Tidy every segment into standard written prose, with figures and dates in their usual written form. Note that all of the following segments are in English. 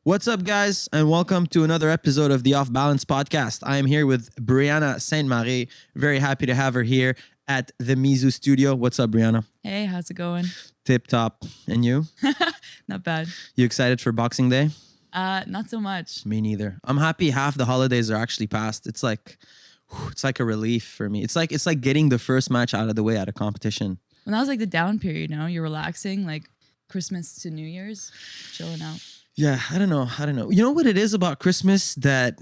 What's up, guys, and welcome to another episode of the Off Balance podcast. I am here with Brianna Ste-Marie. Very happy to have her here at the Mizu studio. What's up, Brianna? Hey, how's it going? Tip top. And you? Not bad. You excited for Boxing Day? Not so much. Me neither. I'm happy half the holidays are actually passed. It's like a relief for me. It's like getting the first match out of the way at a competition. When that was like the down period, you're relaxing, like Christmas to New Year's, chilling out. Yeah, I don't know. You know what it is about Christmas that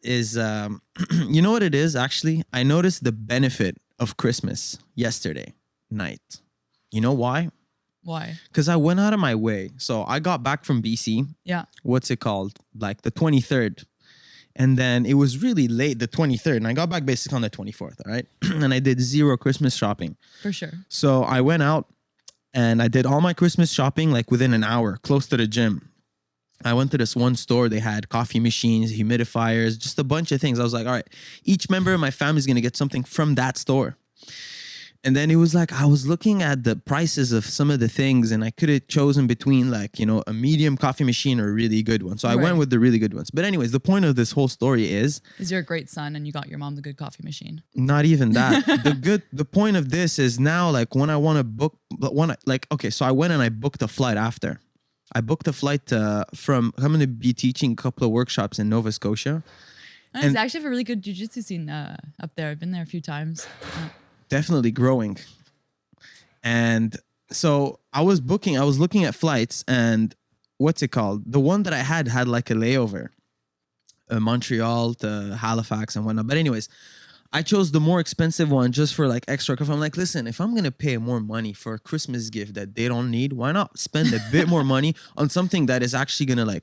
is, you know what it is, actually? I noticed the benefit of Christmas yesterday night. You know why? Why? Because I went out of my way. So I got back from BC. Yeah. What's it called? Like the 23rd. And then it was really late, the 23rd. And I got back basically on the 24th, all right? And I did zero Christmas shopping. For sure. So I went out and I did all my Christmas shopping like within an hour, close to the gym. I went to this one store. They had coffee machines, humidifiers, just a bunch of things. I was like, all right, each member of my family is going to get something from that store. And then it was like, I was looking at the prices of some of the things and I could have chosen between like, a medium coffee machine or a really good one. So I went with the really good ones. But anyways, the point of this whole story is you're a great son and you got your mom the good coffee machine. Not even that. The point of this is now like when I want to book, so I went and I booked a flight after. I booked a flight I'm going to be teaching a couple of workshops in Nova Scotia. It's actually a really good jiu-jitsu scene up there. I've been there a few times. Definitely growing. And so I was looking at flights and what's it called? The one that I had like a layover, Montreal to Halifax and whatnot. But anyways, I chose the more expensive one just for like extra. Cause I'm like, listen, if I'm going to pay more money for a Christmas gift that they don't need, why not spend a bit more money on something that is actually going to like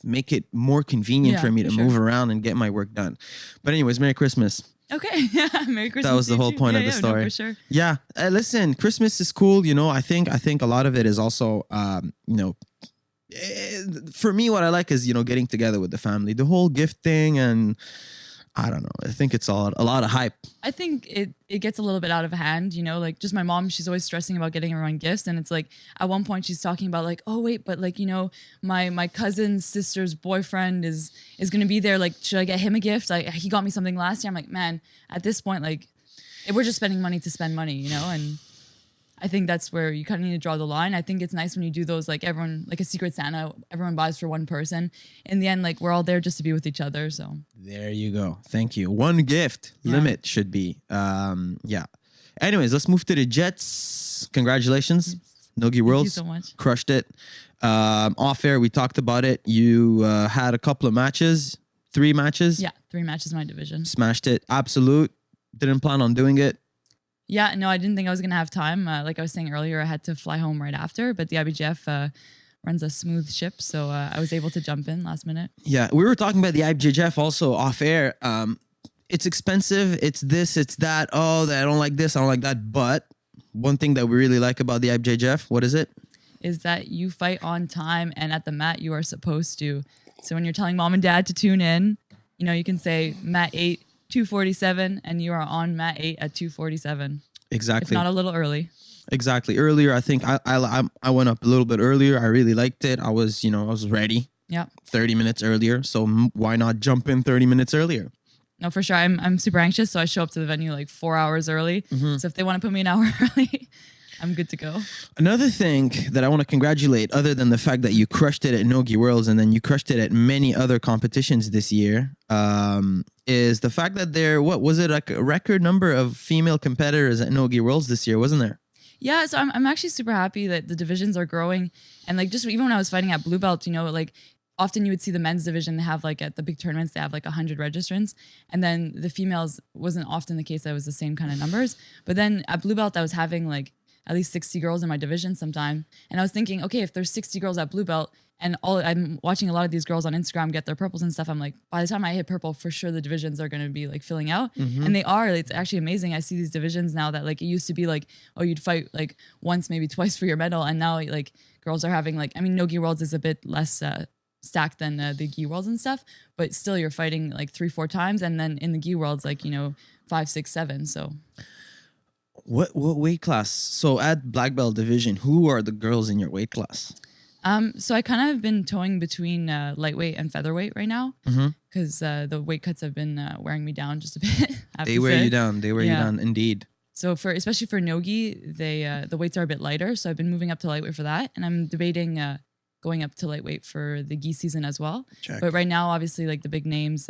make it more convenient for me to move around and get my work done. But anyways, Merry Christmas. Okay. Yeah. Merry Christmas. That was the whole point of the story. No, for sure. Yeah. Listen, Christmas is cool. I think a lot of it is also, for me, what I like is, getting together with the family, the whole gift thing. And I don't know. I think it's a lot of hype. I think it gets a little bit out of hand, like just my mom, she's always stressing about getting everyone gifts. And it's like, at one point she's talking about like, oh wait, but like, my cousin's sister's boyfriend is going to be there. Like, should I get him a gift? Like he got me something last year. I'm like, man, at this point, like we're just spending money to spend money, and I think that's where you kind of need to draw the line. I think it's nice when you do those, like everyone, like a Secret Santa, everyone buys for one person. In the end, like we're all there just to be with each other. So there you go. Thank you. One gift limit should be. Yeah. Anyways, let's move to the Jets. Congratulations. Nogi Worlds. Thank you so much. Crushed it. Off air, we talked about it. You had a couple of matches, 3 matches. Yeah, 3 matches in my division. Smashed it. Absolute. Didn't plan on doing it. Yeah, no, I didn't think I was going to have time. Like I was saying earlier, I had to fly home right after, but the IBJF runs a smooth ship, so I was able to jump in last minute. Yeah, we were talking about the IBJF also off air. It's expensive. It's this, it's that. Oh, I don't like this, I don't like that. But one thing that we really like about the IBJF, what is it? Is that you fight on time and at the mat you are supposed to. So when you're telling mom and dad to tune in, you can say mat 8, 247, and you are on mat 8 at 247. Exactly. If not a little early. Exactly. Earlier, I think I went up a little bit earlier. I really liked it. I was ready. Yeah. 30 minutes earlier. So why not jump in 30 minutes earlier? No, for sure. I'm super anxious, so I show up to the venue like 4 hours early. Mm-hmm. So if they want to put me an hour early, I'm good to go. Another thing that I want to congratulate, other than the fact that you crushed it at Nogi Worlds and then you crushed it at many other competitions this year, is the fact that there, what was it, like a record number of female competitors at Nogi Worlds this year, wasn't there? Yeah, so I'm actually super happy that the divisions are growing. And like just even when I was fighting at Blue Belt, like often you would see the men's division, they have like at the big tournaments, they have like 100 registrants. And then the females wasn't often the case that it was the same kind of numbers. But then at Blue Belt, I was having like at least 60 girls in my division sometime. And I was thinking, okay, if there's 60 girls at Blue Belt and I'm watching a lot of these girls on Instagram get their purples and stuff, I'm like, by the time I hit purple, for sure the divisions are going to be like filling out. Mm-hmm. And they are. It's actually amazing. I see these divisions now that like it used to be like, oh, you'd fight like once, maybe twice for your medal. And now like girls are having like, Nogi Worlds is a bit less stacked than the gi worlds and stuff, but still you're fighting like 3-4 times. And then in the gi worlds, like, 5, 6, 7. So what weight class? So at black belt division, who are the girls in your weight class? So I kind of have been towing between lightweight and featherweight right now because the weight cuts have been wearing me down just a bit. They wear you down. They wear you down, indeed. So especially for Nogi, the weights are a bit lighter. So I've been moving up to lightweight for that, and I'm debating going up to lightweight for the gi season as well. Check. But right now, obviously, like the big names.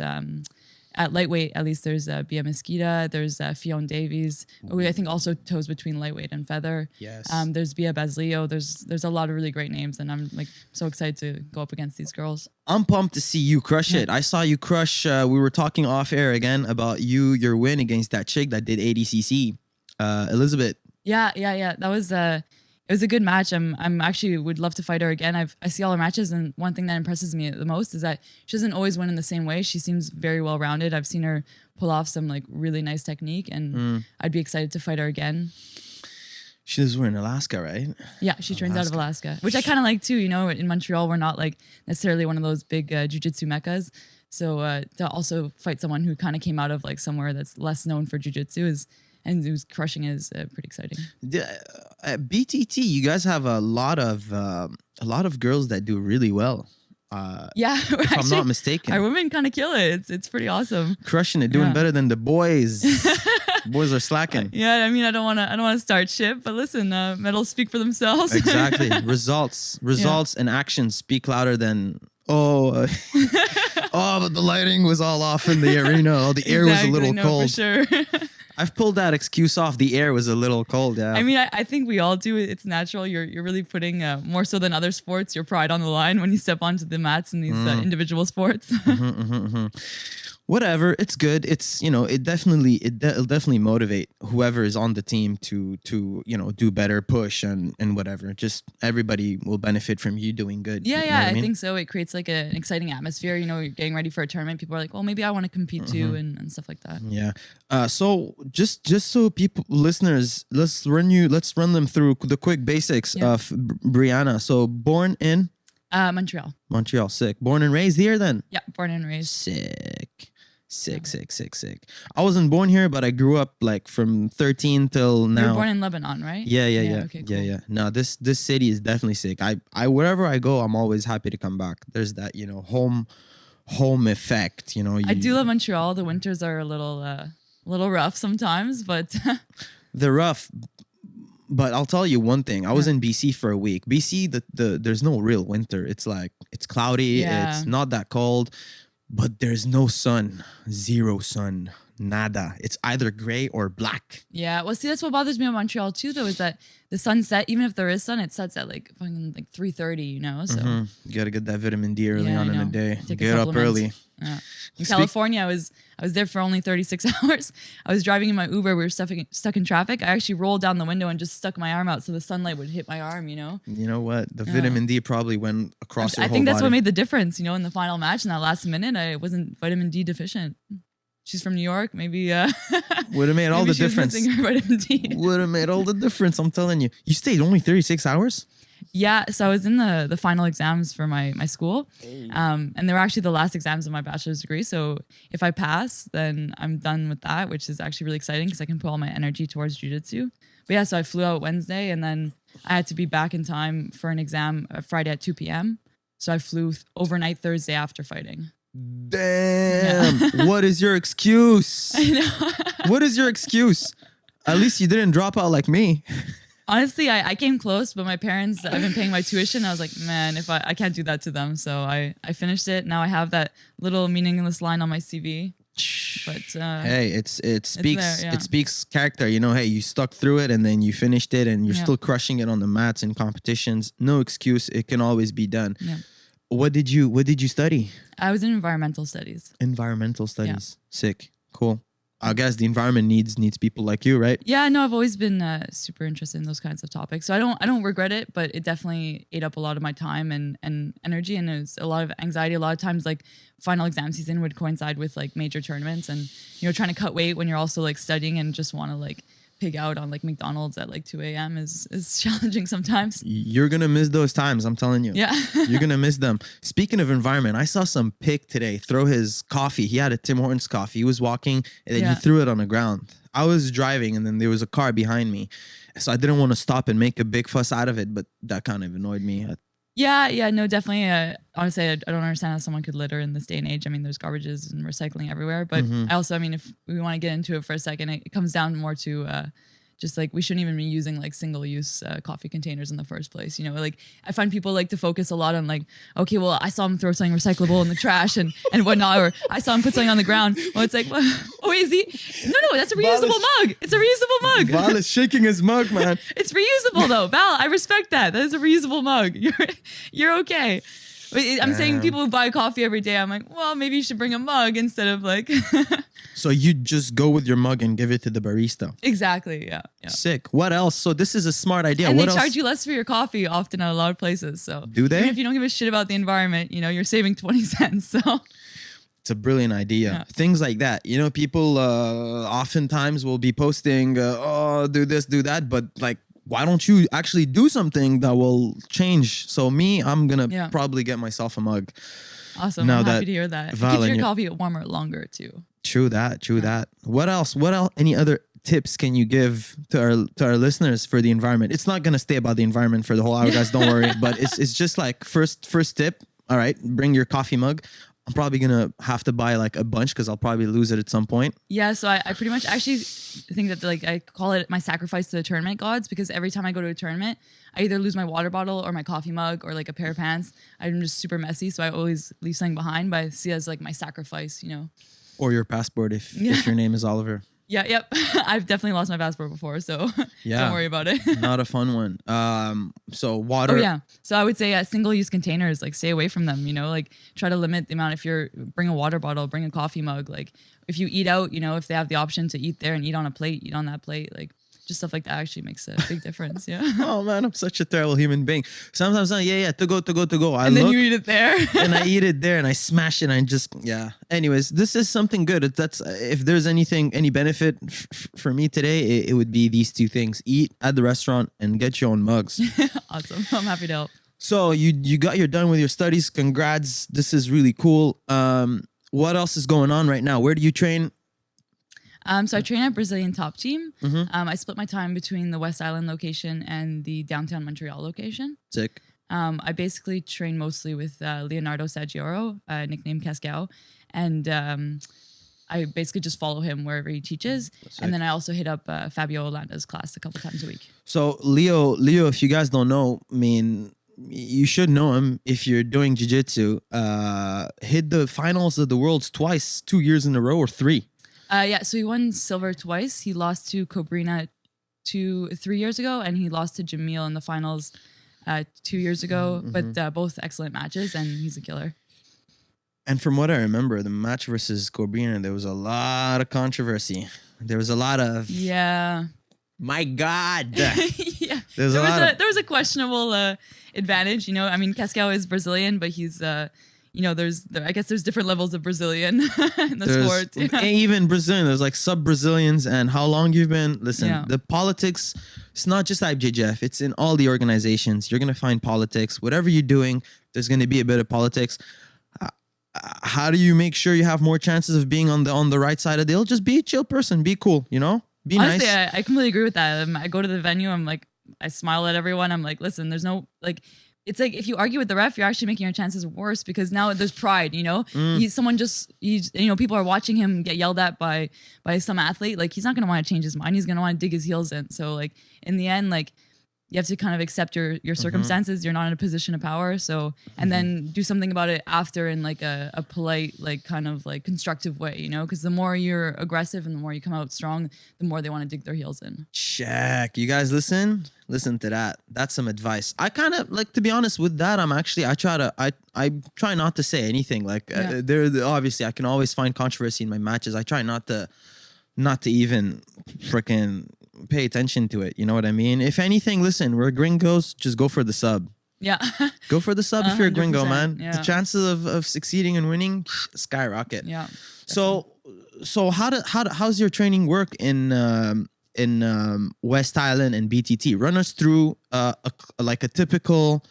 At lightweight, at least there's Bia Mesquita, there's Fionn Davies, who I think also toes between lightweight and feather. Yes. There's Bia Basleo. There's a lot of really great names, and I'm like so excited to go up against these girls. I'm pumped to see you crush it. I saw you crush. We were talking off air again about your win against that chick that did ADCC, Elizabeth. Yeah. That was it was a good match. I'm actually would love to fight her again. I see all her matches, and one thing that impresses me the most is that she doesn't always win in the same way. She seems very well rounded. I've seen her pull off some like really nice technique, and I'd be excited to fight her again. She lives in Alaska, right? Yeah, she trains out of Alaska, which I kind of like too. You know, in Montreal, we're not like necessarily one of those big jiu-jitsu meccas. So to also fight someone who kind of came out of like somewhere that's less known for jiu-jitsu and who's crushing is pretty exciting. At BTT, you guys have a lot of girls that do really well. If I'm not mistaken, our women kind of kill it. It's pretty awesome. Crushing it, doing better than the boys. Boys are slacking. Yeah, I mean, I don't want to start shit, but listen, medals speak for themselves. Exactly, results, and actions speak louder than but the lighting was all off in the arena. The air was a little cold. For sure. I've pulled that excuse off. The air was a little cold. Yeah. I mean, I think we all do it. It's natural. You're really putting more so than other sports your pride on the line when you step onto the mats in these individual sports. Whatever, it's good. It's it'll definitely motivate whoever is on the team to do better, push and whatever. Just everybody will benefit from you doing good. Yeah, I think so. It creates like an exciting atmosphere. You know, you're getting ready for a tournament. People are like, well, maybe I want to compete too, and stuff like that. Yeah. So just so listeners, let's run them through the quick basics of Brianna. So born in Montreal. Sick. Born and raised here then? Yeah, born and raised. Sick. I wasn't born here, but I grew up like from 13 till now. You were born in Lebanon, right? Yeah. Okay, cool. Yeah. No, this city is definitely sick. I wherever I go, I'm always happy to come back. There's that, home effect, I do love Montreal. The winters are a little rough sometimes, but they're rough. But I'll tell you one thing. I was in BC for a week. BC, there's no real winter. It's like, it's cloudy. Yeah. It's not that cold. But there's no sun, zero sun, nada. It's either gray or black. Yeah, well, see, that's what bothers me in Montreal too, though, is that the sunset, even if there is sun, it sets at like 3:30, So you gotta get that vitamin D early on in the day. Get up early. Yeah. In California, I was there for only 36 hours. I was driving in my Uber. We were stuck in traffic. I actually rolled down the window and just stuck my arm out so the sunlight would hit my arm. You know what? The vitamin D probably went across your whole body. I think that's what made the difference. In the final match in that last minute, I wasn't vitamin D deficient. She's from New York. Maybe would have made all the difference. Would have made all the difference. I'm telling you. You stayed only 36 hours? Yeah, so I was in the final exams for my school, and they were actually the last exams of my bachelor's degree. So if I pass, then I'm done with that, which is actually really exciting because I can put all my energy towards jiu-jitsu. But yeah, so I flew out Wednesday, and then I had to be back in time for an exam Friday at 2 p.m. So I flew overnight Thursday after fighting. Damn! Yeah. What is your excuse? I know. What is your excuse? At least you didn't drop out like me. Honestly, I came close, but my parents, I've been paying my tuition. I was like, man, if I can't do that to them. So I finished it. Now I have that little meaningless line on my CV. But hey, it speaks character. Hey, you stuck through it and then you finished it and you're still crushing it on the mats in competitions. No excuse. It can always be done. Yeah. What did you study? I was in environmental studies. Environmental studies. Yeah. Sick. Cool. I guess the environment needs people like you, right? Yeah, no, I've always been super interested in those kinds of topics. So I don't regret it, but it definitely ate up a lot of my time and energy, and it was a lot of anxiety. A lot of times, like final exam season would coincide with like major tournaments, and trying to cut weight when you're also like studying and just want to like pig out on like McDonald's at like 2 a.m. is challenging sometimes. You're gonna miss those times, I'm telling you. Yeah. You're gonna miss them. Speaking of environment, I saw some pig today throw his coffee. He had a Tim Hortons coffee. He was walking and then he threw it on the ground. I was driving and then there was a car behind me. So I didn't want to stop and make a big fuss out of it, but that kind of annoyed me. Yeah, no, definitely. Honestly, I don't understand how someone could litter in this day and age. I mean, there's garbages and recycling everywhere. But I also, I mean, if we want to get into it for a second, it comes down more to just like we shouldn't even be using like single-use coffee containers in the first place. You know, like I find people like to focus a lot on like, okay, well, I saw him throw something recyclable in the trash and whatnot, or I saw him put something on the ground. Well, it's like, well, oh, is he? No, that's a reusable mug. It's a reusable mug. Val is shaking his mug, man. It's reusable though, Val. I respect that. That is a reusable mug. You're okay. I'm saying people who buy coffee every day. I'm like, well, maybe you should bring a mug instead of like. So you just go with your mug and give it to the barista. Exactly. Yeah. Sick. What else? So this is a smart idea. And what they else? charge you less for your coffee often at a lot of places. So do they? Even if you don't give a shit about the environment, you know, you're saving 20 cents. So it's a brilliant idea. Yeah. Things like that. You know, people oftentimes will be posting, oh, do this, do that. But like, why don't you actually do something that will change? So I'm going to probably get myself a mug. Awesome. I'm happy to hear that. It keeps your coffee warmer longer too. True that. What else? Any other tips can you give to our listeners for the environment? It's not going to stay about the environment for the whole hour, guys. Don't worry. But it's just like first tip. All right. Bring your coffee mug. I'm probably going to have to buy like a bunch because I'll probably lose it at some point. Yeah. So I pretty much actually think that like I call it my sacrifice to the tournament gods, because every time I go to a tournament, I either lose my water bottle or my coffee mug or like a pair of pants. I'm just super messy. So I always leave something behind, but I see it as like my sacrifice, you know. Or your passport if your name is Oliver. Yeah, yep. I've definitely lost my passport before, so don't worry about it. Not a fun one. So water. Oh yeah. So I would say single-use containers, like stay away from them. You know, like try to limit the amount. If you're bring a water bottle, bring a coffee mug. Like if you eat out, you know, if they have the option to eat there and eat on a plate, eat on that plate. Like just stuff like that actually makes a big difference. Yeah. Oh man, I'm such a terrible human being. Sometimes I'm to go. And then you eat it there. And I eat it there and I smash it and I just, Anyways, this is something good. That's if there's any benefit for me today, it would be these two things: eat at the restaurant and get your own mugs. Awesome. I'm happy to help. So you're done with your studies. Congrats. This is really cool. What else is going on right now? Where do you train? So I train at Brazilian Top Team. I split my time between the West Island location and the downtown Montreal location. Sick. I basically train mostly with Leonardo Saggioro, nicknamed Cascao. And I basically just follow him wherever he teaches. And then I also hit up Fabio Holanda's class a couple times a week. So Leo, if you guys don't know, I mean, you should know him if you're doing jiu-jitsu. Hit the finals of the Worlds twice, 2 years in a row or 3. So he won silver twice. He lost to Cobrina 3 years ago, and he lost to Jamil in the finals 2 years ago. But both excellent matches, and he's a killer. And from what I remember, the match versus Cobrina, there was a lot of controversy. There was a lot of my God. There was a questionable advantage. You know, I mean, Cascao is Brazilian, but he's I guess there's different levels of Brazilian in the sport. Yeah. Even Brazilian, there's like sub-Brazilians and how long you've been. Listen, the politics, it's not just IBJJF. It's in all the organizations. You're going to find politics. Whatever you're doing, there's going to be a bit of politics. How do you make sure you have more chances of being on the right side of the deal? Just be a chill person. Be cool, you know? Be Honestly, nice. I completely agree with that. I go to the venue. I'm like, I smile at everyone. I'm like, listen, there's no, like, it's like if you argue with the ref, you're actually making your chances worse because now there's pride, you know? People are watching him get yelled at by some athlete. Like, he's not going to want to change his mind. He's going to want to dig his heels in. So, like, in the end, like, you have to kind of accept your circumstances. You're not in a position of power. So, and then do something about it after in like a polite, like kind of like constructive way, you know, because the more you're aggressive and the more you come out strong, the more they want to dig their heels in. Check. You guys listen to that. That's some advice. I kind of like, to be honest with that. I try not to say anything like obviously I can always find controversy in my matches. I try not to even freaking pay attention to it. You know what I mean? If anything, listen, we're gringos, just go for the sub. Yeah. Go for the sub if you're a gringo, man. Yeah. The chances of succeeding and winning skyrocket. Yeah. Definitely. So how's your training work in West Island and BTT? Run us through a typical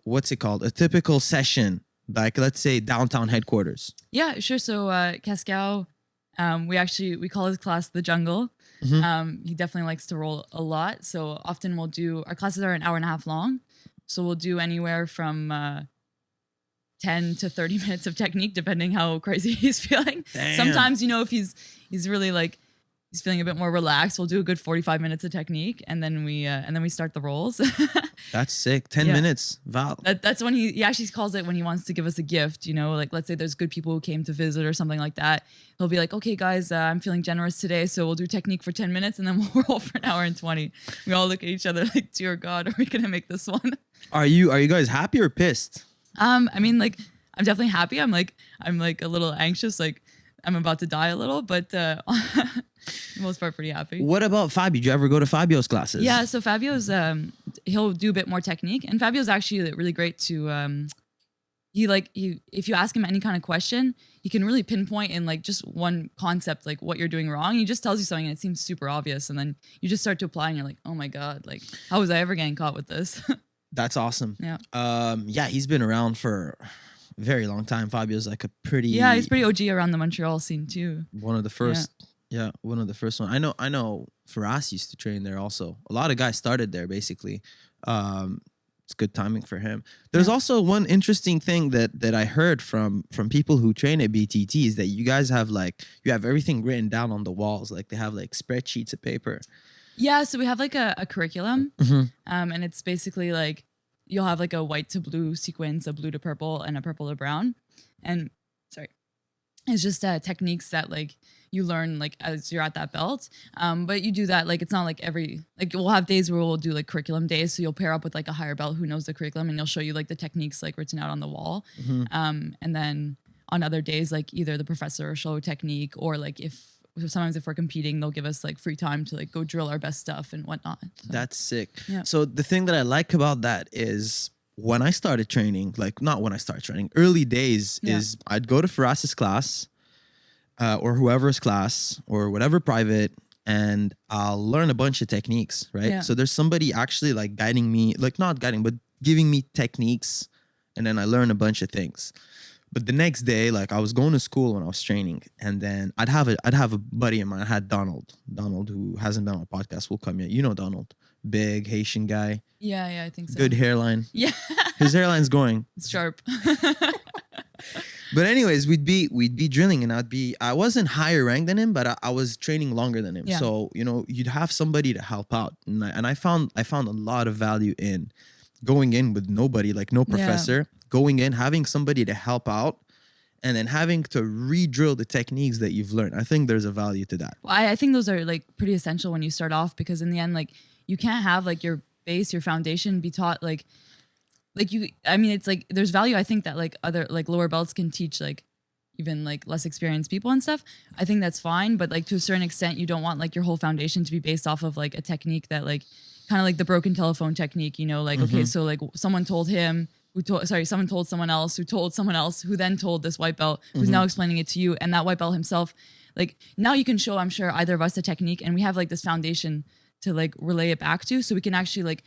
what's it called? A typical session, like let's say downtown headquarters. Yeah, sure. So Cascao, we call his class the jungle. He definitely likes to roll a lot. So often our classes are an hour and a half long. So we'll do anywhere from 10 to 30 minutes of technique, depending how crazy he's feeling. Damn. Sometimes, you know, if he's really like, he's feeling a bit more relaxed, we'll do a good 45 minutes of technique, and then we start the rolls. That's sick. 10 minutes. Val. That's when he actually calls it when he wants to give us a gift, you know, like let's say there's good people who came to visit or something like that. He'll be like, okay, guys, I'm feeling generous today, so we'll do technique for 10 minutes and then we'll roll for an hour and 20. We all look at each other like, dear God, are we going to make this one? Are you guys happy or pissed? I mean, like, I'm definitely happy. I'm like a little anxious, like I'm about to die a little, but for the most part, pretty happy. What about Fabio? Did you ever go to Fabio's classes? Yeah, so Fabio's he'll do a bit more technique, and Fabio's actually really great to if you ask him any kind of question, he can really pinpoint in like just one concept, like what you're doing wrong. He just tells you something and it seems super obvious, and then you just start to apply and you're like, oh my God, like how was I ever getting caught with this? That's awesome. Yeah. Yeah, he's been around for a very long time. Fabio's like a pretty... Yeah, he's pretty OG around the Montreal scene too. One of the first... Yeah, one of the first one. I know Faraz used to train there also. A lot of guys started there basically. It's good timing for him. There's also one interesting thing that I heard from people who train at BTT is that you guys have you have everything written down on the walls. Like they have like spreadsheets of paper. Yeah, so we have like a curriculum, and it's basically like you'll have like a white to blue sequence, a blue to purple, and a purple to brown. And it's just techniques that like you learn like as you're at that belt. But you do that, like it's not like we'll have days where we'll do like curriculum days. So you'll pair up with like a higher belt who knows the curriculum, and they'll show you like the techniques like written out on the wall. And then on other days, like either the professor will show a technique, or like sometimes if we're competing, they'll give us like free time to like go drill our best stuff and whatnot. So, that's sick. Yeah. So the thing that I like about that is when I started training, like not when I started training, early days is I'd go to Faraz's class or whoever's class or whatever private, and I'll learn a bunch of techniques, right? Yeah. So there's somebody actually like guiding me, like not guiding, but giving me techniques, and then I learn a bunch of things. But the next day, like I was going to school when I was training, and then I'd have a buddy of mine. I had Donald, who hasn't been on a podcast, will come yet. You know Donald, big Haitian guy. Yeah, I think so. Good hairline. Yeah, his hairline's going. It's sharp. But anyways, we'd be drilling, and I wasn't higher ranked than him, but I was training longer than him. Yeah. So you'd have somebody to help out, and I found a lot of value in going in with nobody, like no professor. Going in, having somebody to help out, and then having to re-drill the techniques that you've learned. I think there's a value to that. Well, I think those are like pretty essential when you start off, because in the end, like you can't have like your base, your foundation be taught like you. I mean, it's like there's value. I think that like other like lower belts can teach like even like less experienced people and stuff. I think that's fine, but like to a certain extent, you don't want like your whole foundation to be based off of like a technique that like kind of like the broken telephone technique. You know, like okay, so like someone told him. Someone told someone else who told someone else who then told this white belt who's now explaining it to you. And that white belt himself, like now you can show, I'm sure, either of us a technique, and we have like this foundation to like relay it back to, so we can actually like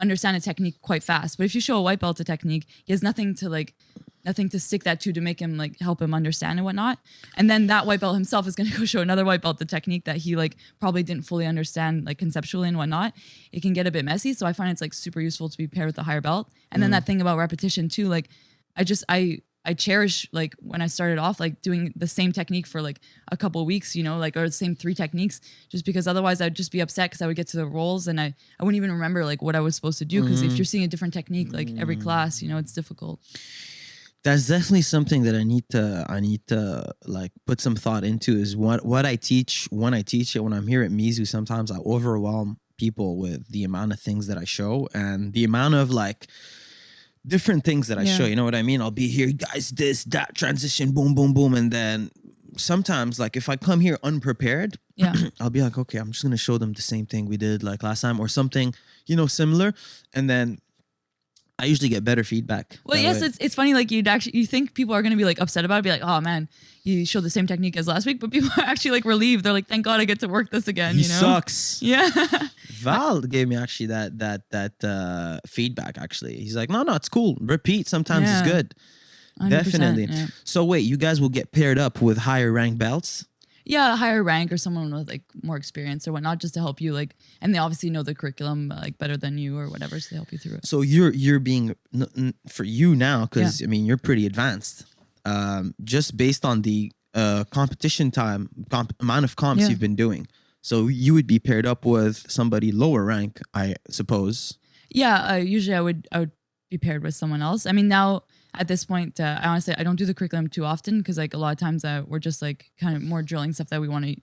understand a technique quite fast. But if you show a white belt a technique, he has nothing to stick that to make him like help him understand and whatnot. And then that white belt himself is going to go show another white belt the technique that he like probably didn't fully understand like conceptually and whatnot. It can get a bit messy. So I find it's like super useful to be paired with a higher belt. And then that thing about repetition too, like I cherish like when I started off like doing the same technique for like a couple of weeks, you know, like or the same 3 techniques, just because otherwise I'd just be upset because I would get to the rolls and I wouldn't even remember like what I was supposed to do, because if you're seeing a different technique like every class, you know, it's difficult. That's definitely something that I need to like put some thought into, is what I teach when I teach it. When I'm here at Mizu, sometimes I overwhelm people with the amount of things that I show and the amount of like different things that I show. You know what I mean? I'll be here, guys, this, that, transition, boom, boom, boom. And then sometimes like if I come here unprepared, I'll be like, okay, I'm just going to show them the same thing we did like last time or something, you know, similar. And then I usually get better feedback. Well, yes, it's funny. Like you think people are going to be like upset about it, be like, oh man, you showed the same technique as last week, but people are actually like relieved. They're like, thank God I get to work this again. He you know? Sucks. Yeah. Val gave me actually that feedback. Actually, he's like, no, it's cool. Repeat sometimes is good. Definitely. Yeah. So wait, you guys will get paired up with higher ranked belts? Yeah, a higher rank or someone with like more experience or whatnot, just to help you like, and they obviously know the curriculum like better than you or whatever, so they help you through it. So you're being for you now, because I mean you're pretty advanced. Just based on the competition time amount of comps you've been doing. So you would be paired up with somebody lower rank, I suppose. Yeah, usually I would be paired with someone else. I mean, now at this point, I honestly I don't do the curriculum too often because like a lot of times we're just like kind of more drilling stuff that we want to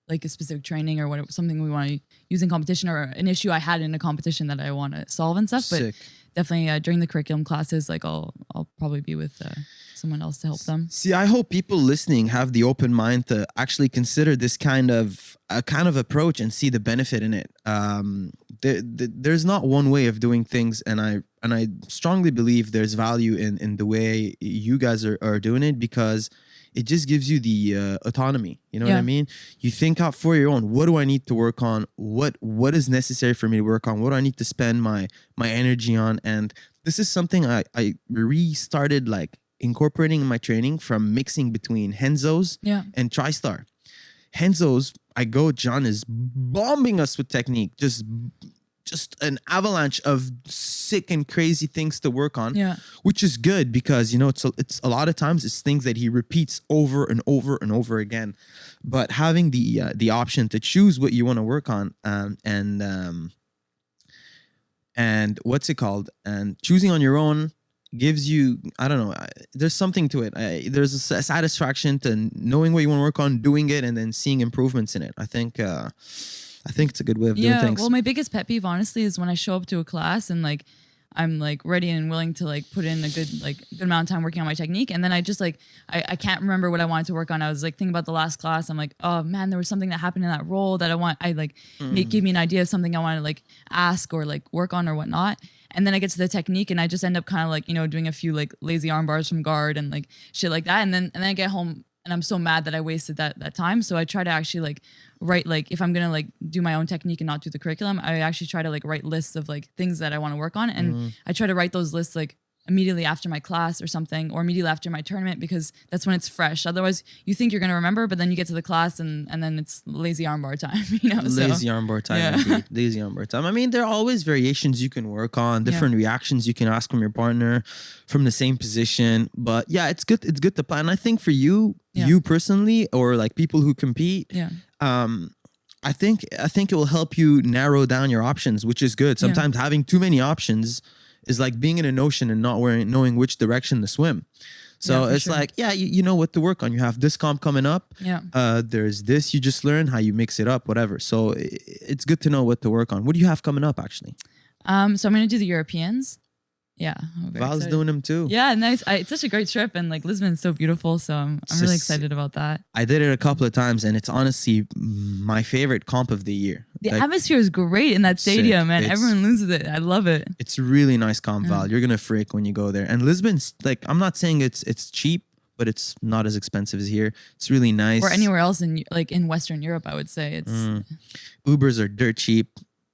like a specific training or whatever, something we want to use in competition or an issue I had in a competition that I want to solve and stuff. But Sick. definitely during the curriculum classes, like I'll probably be with someone else to help them. See, I hope people listening have the open mind to actually consider this kind of approach and see the benefit in it. There's not one way of doing things, and I strongly believe there's value in the way you guys are doing it, because it just gives you the autonomy. You know what I mean? You think out for your own. What do I need to work on? What is necessary for me to work on? What do I need to spend my energy on? And this is something I restarted like incorporating in my training from mixing between Henzo's and TriStar. Henzo's, John is bombing us with technique, just an avalanche of sick and crazy things to work on, which is good because, you know, it's a lot of times it's things that he repeats over and over and over again. But having the option to choose what you want to work on, and what's it called, and choosing on your own gives you, I don't know, there's something to it. There's a satisfaction to knowing what you want to work on, doing it, and then seeing improvements in it. I think it's a good way of doing things. Well, my biggest pet peeve, honestly, is when I show up to a class and like I'm like ready and willing to like put in a good amount of time working on my technique, and then I just like I can't remember what I wanted to work on. I was like thinking about the last class. I'm like, oh man, there was something that happened in that role that gave me an idea of something I want to like ask or like work on or whatnot. And then I get to the technique and I just end up kind of like, you know, doing a few like lazy arm bars from guard and like shit like that. And then I get home and I'm so mad that I wasted that time. So I try to actually like write, like if I'm going to like do my own technique and not do the curriculum, I actually try to like write lists of like things that I want to work on. And I try to write those lists like immediately after my class or something, or immediately after my tournament, because that's when it's fresh. Otherwise you think you're going to remember, but then you get to the class and then it's lazy armbar time, you know? Lazy armbar time. Indeed. Lazy armbar time. I mean, there are always variations you can work on, different reactions you can ask from your partner from the same position. But yeah, it's good to plan. I think for you personally, or like people who compete, I think it will help you narrow down your options, which is good. Sometimes having too many options is like being in an ocean and not knowing which direction to swim. So it's like, you know what to work on. You have this comp coming up. There's this you just learn, how you mix it up, whatever. So it's good to know what to work on. What do you have coming up, actually? So I'm going to do the Europeans. Yeah. Val's doing them too. Yeah, nice. It's such a great trip, and like Lisbon's so beautiful, so I'm really excited about that. I did it a couple of times, and it's honestly my favorite comp of the year. The atmosphere is great in that stadium, man. Everyone loses it. I love it. It's a really nice comp, Val. You're gonna freak when you go there. And Lisbon's like, I'm not saying it's cheap, but it's not as expensive as here. It's really nice. Or anywhere else in Western Europe, I would say it's. Ubers are dirt cheap.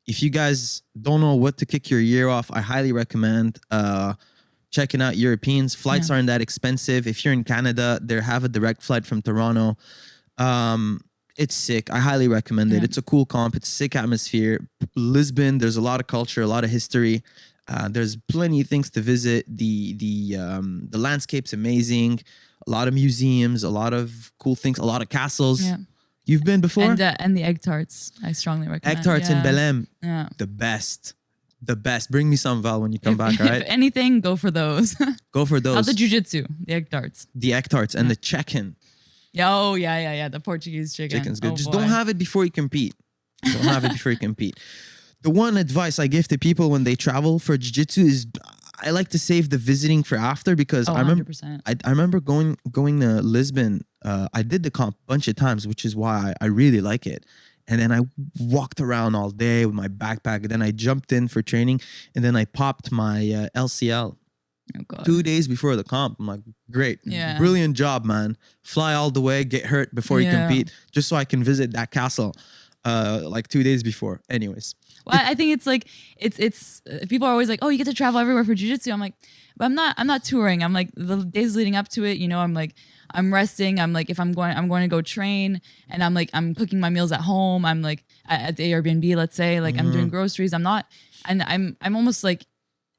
If you guys don't know what to kick your year off, I highly recommend checking out Europeans. Flights aren't that expensive. If you're in Canada, they have a direct flight from Toronto. It's sick. I highly recommend it. It's a cool comp. It's a sick atmosphere. Lisbon, there's a lot of culture, a lot of history. There's plenty of things to visit. The landscape's amazing. A lot of museums, a lot of cool things, a lot of castles. Yeah. You've been before? And the egg tarts, I strongly recommend. Egg tarts in Belém. Yeah. The best. Bring me some, Val, when you come back, all right? If anything, go for those. Go for those. Not the jiu-jitsu, the egg tarts. The egg tarts and the chicken. The Portuguese chicken. Chicken's good. Just don't have it before you compete. The one advice I give to people when they travel for jiu-jitsu is I like to save the visiting for after, because I remember going to Lisbon. I did the comp a bunch of times, which is why I really like it. And then I walked around all day with my backpack. And then I jumped in for training, and then I popped my LCL. Oh, God. 2 days before the comp. I'm like, great. Yeah. Brilliant job, man. Fly all the way, get hurt before you compete, just so I can visit that castle like 2 days before. Anyways. Well, I think it's like, it's people are always like, oh, you get to travel everywhere for jiu-jitsu. I'm like, but I'm not touring. I'm like, the days leading up to it, you know, I'm like, I'm resting. I'm like, if I'm going to go train, and I'm cooking my meals at home. I'm like at the Airbnb, let's say, like I'm doing groceries. I'm not, and I'm almost like,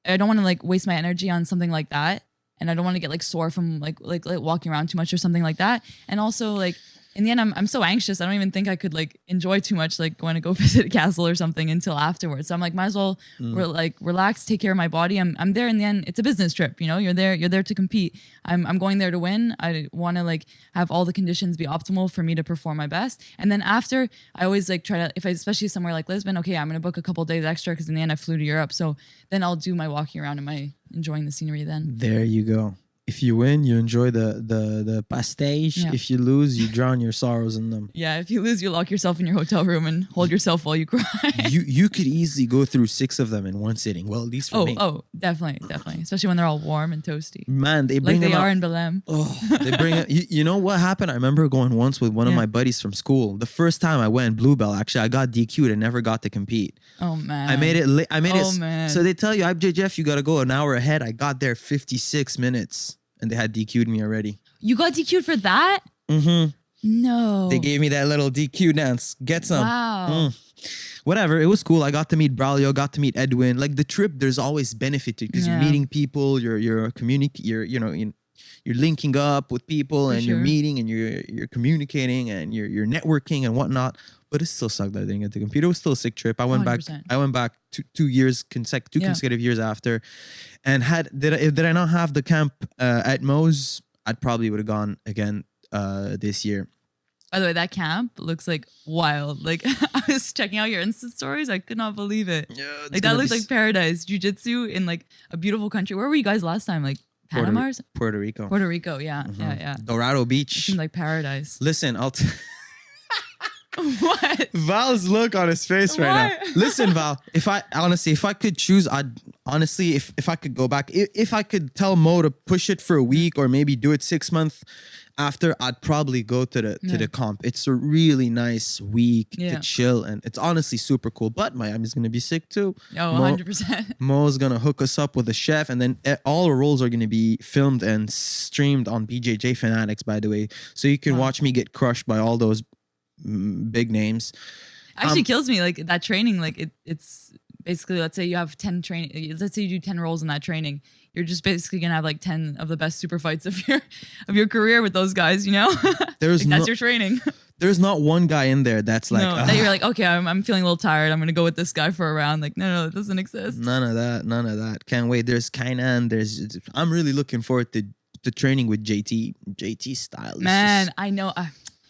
I don't want to like waste my energy on something like that. And I don't want to get like sore from like walking around too much or something like that. And also like in the end, I'm so anxious. I don't even think I could like enjoy too much, like going to go visit a castle or something until afterwards. So I'm like, might as well relax, take care of my body. I'm there in the end. It's a business trip, you know. You're there to compete. I'm going there to win. I want to like have all the conditions be optimal for me to perform my best. And then after, I always like try to, if I especially somewhere like Lisbon, okay, I'm gonna book a couple days extra because in the end I flew to Europe. So then I'll do my walking around and my enjoying the scenery. Then There you go. If you win, you enjoy the pastéis. Yeah. If you lose, you drown your sorrows in them. yeah, if you lose, you lock yourself in your hotel room and hold yourself while you cry. You could easily go through 6 of them in one sitting. Well, at least for me. Oh, definitely. Especially when they're all warm and toasty. Man, they bring Like they them are out. in Belém. Oh, they bring it. You know what happened? I remember going once with one of Yeah. my buddies from school. The first time I went blue belt, actually, I got DQ'd and never got to compete. Oh man. I made it. I made Oh, it. man. So they tell you, IBJJF, you got to go an hour ahead. I got there 56 minutes, and they had DQ'd me already. You got DQ'd for that? Mm-hmm. No. They gave me that little DQ dance. Get some. Wow. Whatever. It was cool. I got to meet Braulio, got to meet Edwin. Like the trip, there's always benefit to it because Yeah. you're meeting people, you're linking up with people, For and you're sure. meeting and you're communicating and you're networking and whatnot. But it still sucked that I didn't get to compete. It was still a sick trip. I went 100%. back 2 years Yeah. consecutive years after, and did I not have the camp at Moe's, I'd probably would have gone again this year. By the way, that camp looks like wild. Like I was checking out your Insta stories. I could not believe it. Yeah, Like that looks like paradise. Jiu-jitsu in like a beautiful country. Where were you guys last time? Like Panama? Or Puerto Rico. Puerto Rico. Yeah. Yeah. Dorado It Beach. seemed like paradise. Listen, What? Val's look on his face right now. What? Listen, Val, if I could choose, if I could go back, if I could tell Mo to push it for a week or maybe do it 6 months after, I'd probably go to the comp. It's a really nice week to chill, and it's honestly super cool. But Miami's gonna be sick too. Oh, 100%. Mo's gonna hook us up with a chef, and then all our roles are gonna be filmed and streamed on BJJ Fanatics, by the way, so you can watch me get crushed by all those big names. Actually kills me like that training. Like it's basically, let's say you have 10 training. Let's say you do 10 roles in that training. You're just basically gonna have like 10 of the best super fights of your career with those guys. You know, There's like, that's your training. There's not one guy in there that's like, No, that you're like, okay, I'm feeling a little tired. I'm gonna go with this guy for a round. Like, no, it doesn't exist. None of that. Can't wait. There's Kainan. I'm really looking forward to training with JT style. Man, I know.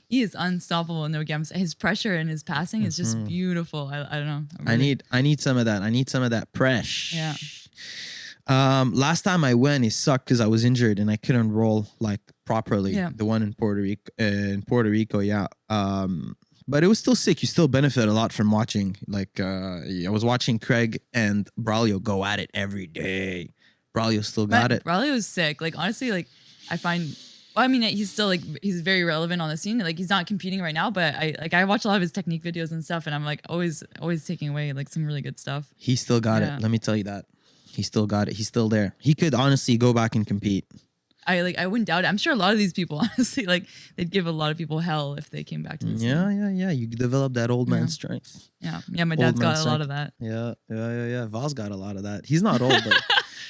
He is unstoppable in Nogi. His pressure and his passing is just beautiful. I don't know. I need some of that. I need some of that press. Yeah. Last time I went, it sucked because I was injured and I couldn't roll like properly. Yeah. The one in Puerto Rico, yeah. But it was still sick. You still benefit a lot from watching. Like I was watching Craig and Braulio go at it every day. Braulio still got it. Braulio is sick. Like honestly, like I find. Well, I mean, he's still like he's very relevant on the scene. Like he's not competing right now, but I watch a lot of his technique videos and stuff, and I'm like always taking away like some really good stuff. He still got it. Let me tell you that. He still got it. He's still there. He could honestly go back and compete. I wouldn't doubt it. I'm sure a lot of these people, honestly, like they'd give a lot of people hell if they came back to the scene. Yeah. You develop that old man strength. Yeah. My dad's got a lot of that. Yeah. Val's got a lot of that. He's not old, but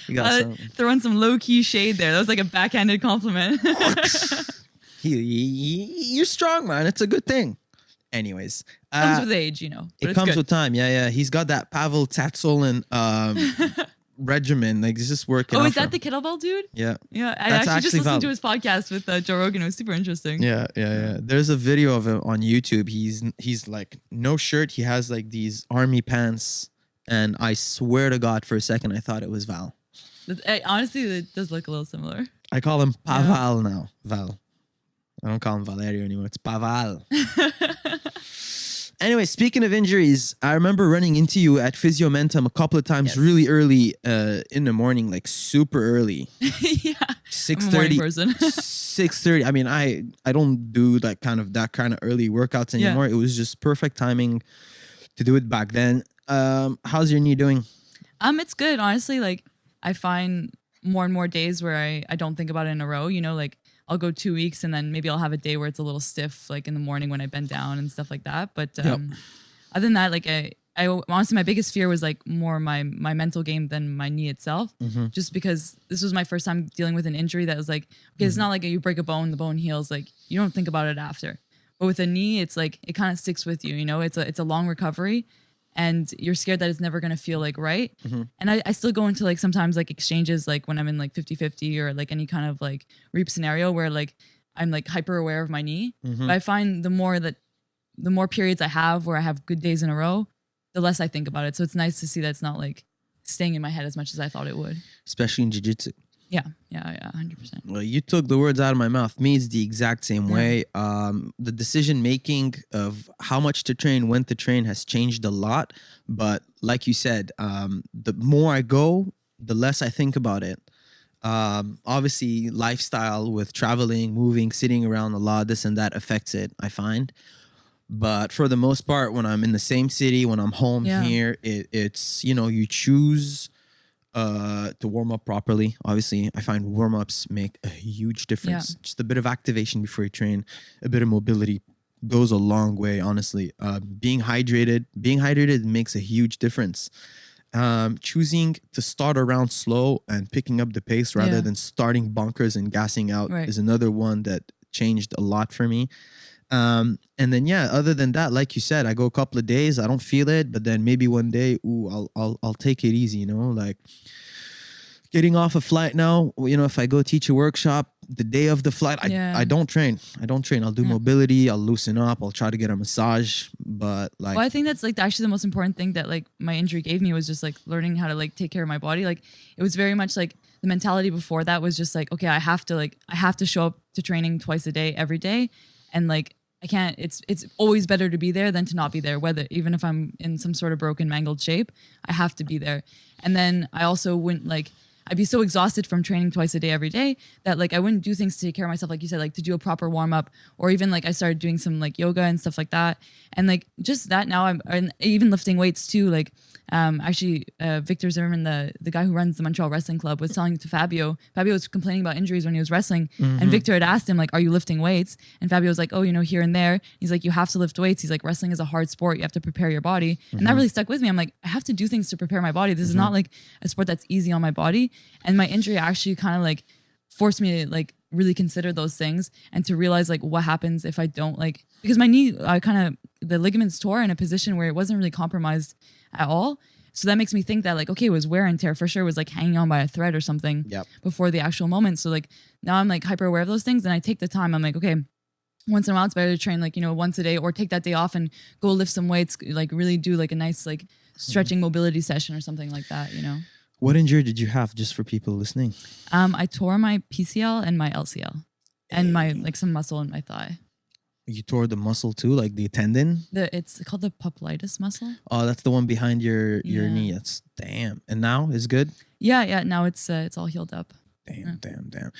he got some. Throwing some low key shade there. That was like a backhanded compliment. You're strong, man. It's a good thing. Anyways, comes with age, you know. It comes with time. Yeah. He's got that Pavel Tsatsouline regimen. Like, it's just working. Oh, is that the kettlebell dude? Yeah. Yeah. I actually just listened to his podcast with Joe Rogan. It was super interesting. Yeah. There's a video of him on YouTube. He's like no shirt. He has like these army pants, and I swear to God, for a second, I thought it was Val. Honestly, it does look a little similar. I call him Paval now. Val. I don't call him Valerio anymore. It's Paval. Anyway, speaking of injuries, I remember running into you at Physiomentum a couple of times really early in the morning, like super early. Yeah. 6:30. 6:30. I mean, I don't do that kind of early workouts anymore. It was just perfect timing to do it back then. How's your knee doing? It's good. Honestly, like I find more and more days where I don't think about it in a row. You know, like I'll go 2 weeks and then maybe I'll have a day where it's a little stiff, like in the morning when I bend down and stuff like that. But other than that, like I honestly, my biggest fear was like more my mental game than my knee itself, just because this was my first time dealing with an injury that was like, okay, it's not like you break a bone, the bone heals. Like you don't think about it after. But with a knee, it's like, it kind of sticks with you, you know, it's a long recovery and you're scared that it's never going to feel like right. And I still go into like sometimes like exchanges, like when I'm in like 50-50 or like any kind of like reap scenario where like I'm like hyper aware of my knee. But I find the more periods I have where I have good days in a row, the less I think about it. So it's nice to see that it's not like staying in my head as much as I thought it would. Especially in jiu-jitsu. Yeah, 100%. Well, you took the words out of my mouth. Me, it's the exact same way. The decision making of how much to train, when to train has changed a lot. But like you said, the more I go, the less I think about it. Obviously, lifestyle with traveling, moving, sitting around a lot, this and that affects it, I find. But for the most part, when I'm in the same city, when I'm home here, it's, you know, you choose to warm up properly. Obviously, I find warm-ups make a huge difference. Just a bit of activation before you train, a bit of mobility goes a long way, honestly. Being hydrated makes a huge difference. Choosing to start around slow and picking up the pace rather than starting bunkers and gassing out is another one that changed a lot for me. And then other than that, like you said, I go a couple of days, I don't feel it, but then maybe one day, I'll take it easy, you know, like getting off a flight now, you know, if I go teach a workshop the day of the flight, I don't train. I'll do mobility, I'll loosen up, I'll try to get a massage, but like, well, I think that's like actually the most important thing that like my injury gave me was just like learning how to like take care of my body. Like it was very much like the mentality before that was just like, okay, I have to show up to training twice a day, every day. And like, I can't, it's always better to be there than to not be there, whether, even if I'm in some sort of broken, mangled shape, I have to be there. And then I also wouldn't like, I'd be so exhausted from training twice a day, every day that like, I wouldn't do things to take care of myself. Like you said, like to do a proper warm up, or even like I started doing some like yoga and stuff like that. And like, just that now and even lifting weights too. Like, actually, Victor Zimmerman, the guy who runs the Montreal Wrestling Club, was telling to Fabio was complaining about injuries when he was wrestling. And Victor had asked him, like, are you lifting weights? And Fabio was like, oh, you know, here and there. He's like, you have to lift weights. He's like, wrestling is a hard sport. You have to prepare your body. And that really stuck with me. I'm like, I have to do things to prepare my body. This is not like a sport that's easy on my body. And my injury actually kind of like forced me to like really consider those things and to realize like what happens if I don't like, because my knee, the ligaments tore in a position where it wasn't really compromised at all. So that makes me think that like, okay, it was wear and tear for sure. It was like hanging on by a thread or something before the actual moment. So like now I'm like hyper aware of those things and I take the time. I'm like, okay, once in a while it's better to train like, you know, once a day, or take that day off and go lift some weights, like really do like a nice like stretching mobility session or something like that, you know. What injury did you have, just for people listening? I tore my PCL and my LCL and my like some muscle in my thigh. You tore the muscle too, like the tendon? It's called the popliteus muscle. Oh, that's the one behind your knee. That's damn. And now it's good? Yeah. Now it's all healed up. Damn.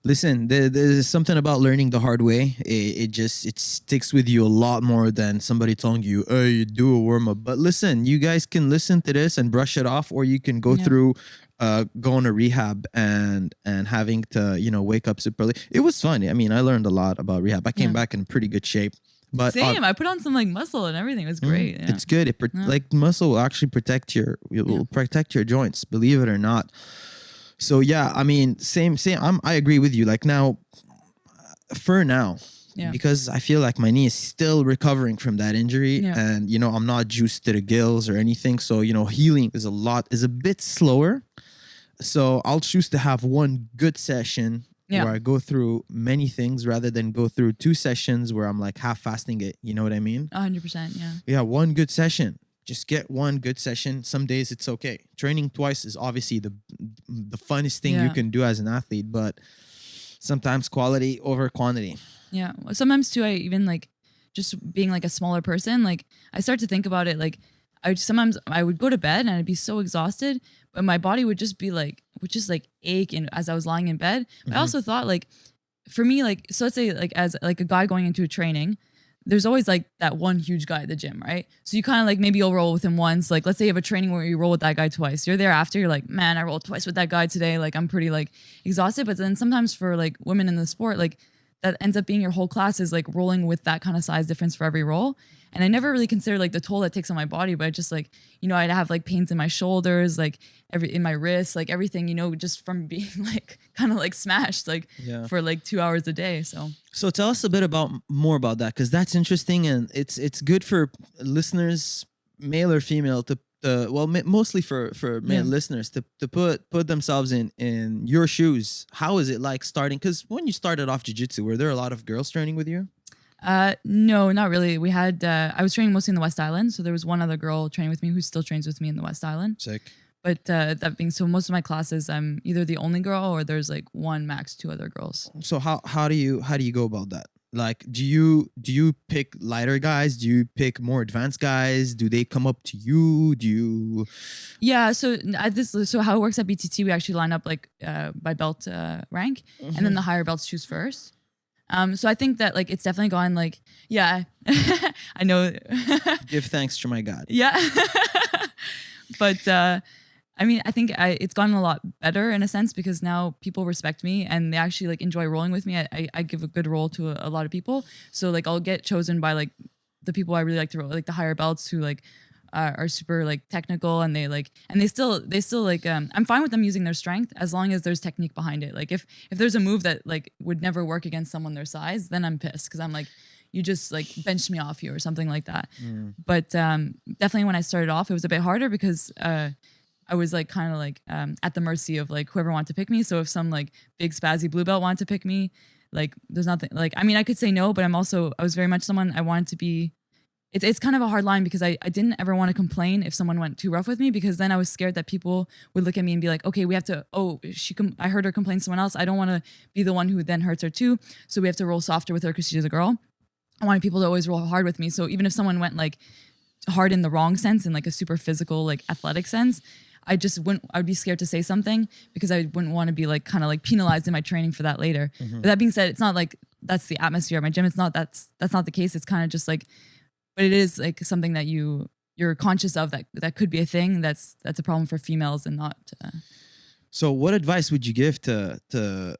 Listen, there's something about learning the hard way. It sticks with you a lot more than somebody telling you, "Hey, you do a warm up." But listen, you guys can listen to this and brush it off, or you can go through going to rehab and having to, you know, wake up super late. It was fun. I mean, I learned a lot about rehab. I came back in pretty good shape. But same, I put on some like muscle and everything. It was great. It's good. Like muscle will actually protect your joints, believe it or not. So yeah, I mean, same. I agree with you. Like now, for now, because I feel like my knee is still recovering from that injury, and you know, I'm not juiced to the gills or anything. So you know, healing is a bit slower. So I'll choose to have one good session where I go through many things rather than go through 2 sessions where I'm like half fasting it. You know what I mean? 100%. Yeah. Yeah, one good session. Just get one good session. Some days it's okay. Training twice is obviously the funnest thing you can do as an athlete, but sometimes quality over quantity. Yeah. Sometimes too, I even like just being like a smaller person, like I start to think about it. Like sometimes I would go to bed and I'd be so exhausted, but my body would just ache and as I was lying in bed. But I also thought like, for me, like, so let's say like as like a guy going into a training, there's always like that one huge guy at the gym, right? So you kind of like, maybe you'll roll with him once. Like, let's say you have a training where you roll with that guy twice. You're there after, you're like, man, I rolled twice with that guy today. Like, I'm pretty like exhausted. But then sometimes for like women in the sport, like that ends up being your whole class is like rolling with that kind of size difference for every roll. And I never really considered like the toll that takes on my body, but I just like, you know, I'd have like pains in my shoulders, like in my wrists, like everything, you know, just from being like kind of like smashed like for like 2 hours a day. So tell us a bit more about that, because that's interesting, and it's good for listeners, male or female, to mostly for male listeners to put themselves in your shoes. How is it like starting? Because when you started off jiu-jitsu, were there a lot of girls training with you? No, not really. We had, I was training mostly in the West Island. So there was one other girl training with me who still trains with me in the West Island. Sick. But that being so, most of my classes, I'm either the only girl or there's like one, max 2 other girls. So how do you go about that? Like, do you pick lighter guys? Do you pick more advanced guys? Do they come up to you? Do you? Yeah. So how it works at BTT, we actually line up like by belt rank, and then the higher belts choose first. So I think that like it's definitely gone like, yeah, I know. Give thanks to my God. Yeah. But I mean, I think it's gotten a lot better in a sense, because now people respect me and they actually like enjoy rolling with me. I give a good roll to a lot of people. So like I'll get chosen by like the people I really like to roll, like the higher belts who like are super like technical, and they still like I'm fine with them using their strength as long as there's technique behind it. Like if there's a move that like would never work against someone their size, then I'm pissed, because I'm like, you just like benched me off you or something like that. But definitely when I started off, it was a bit harder because I was like kind of like at the mercy of like whoever wanted to pick me. So if some like big spazzy blue belt wanted to pick me, like there's nothing like, I mean, I could say no, but I was very much someone I wanted to be. It's kind of a hard line, because I didn't ever want to complain if someone went too rough with me, because then I was scared that people would look at me and be like, okay, we have to, I heard her complain to someone else. I don't want to be the one who then hurts her too. So we have to roll softer with her because she's a girl. I wanted people to always roll hard with me. So even if someone went like hard in the wrong sense, in like a super physical, like athletic sense, I would be scared to say something, because I wouldn't want to be like kind of like penalized in my training for that later. But that being said, it's not like that's the atmosphere at my gym. It's not, that's not the case. It's kind of just like, but it is like something that you're conscious of, that could be a thing. That's a problem for females and not. So what advice would you give to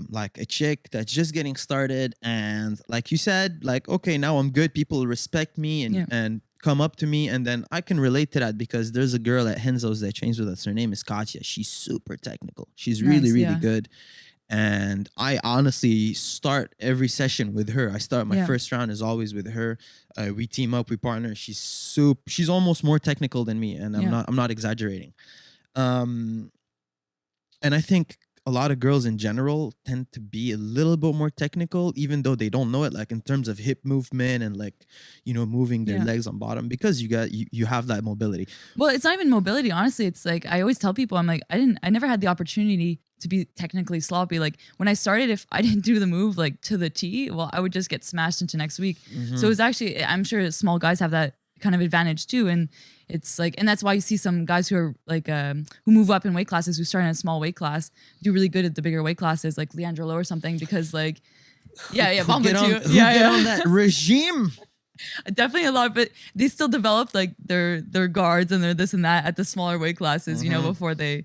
like a chick that's just getting started, and like you said, like, okay, now I'm good, people respect me and come up to me, and then I can relate to that because there's a girl at Henzo's that trains with us. Her name is Katya. She's super technical. She's really good. And I honestly start every session with her. I start my first round is always with her. We team up, we partner. She's almost more technical than me, and I'm not exaggerating. And I think a lot of girls in general tend to be a little bit more technical, even though they don't know it, like in terms of hip movement and like, you know, moving their legs on bottom, because you have that mobility. Well, it's not even mobility. Honestly, it's like, I always tell people, I'm like, I never had the opportunity to be technically sloppy. Like when I started, if I didn't do the move like to the T, well, I would just get smashed into next week. So it's actually, I'm sure small guys have that kind of advantage too. And it's like, and that's why you see some guys who are like, who move up in weight classes, who start in a small weight class, do really good at the bigger weight classes, like Leonardo or something, because like, get on that regime. Definitely a lot, but they still develop like their guards and their this and that at the smaller weight classes, you know, before they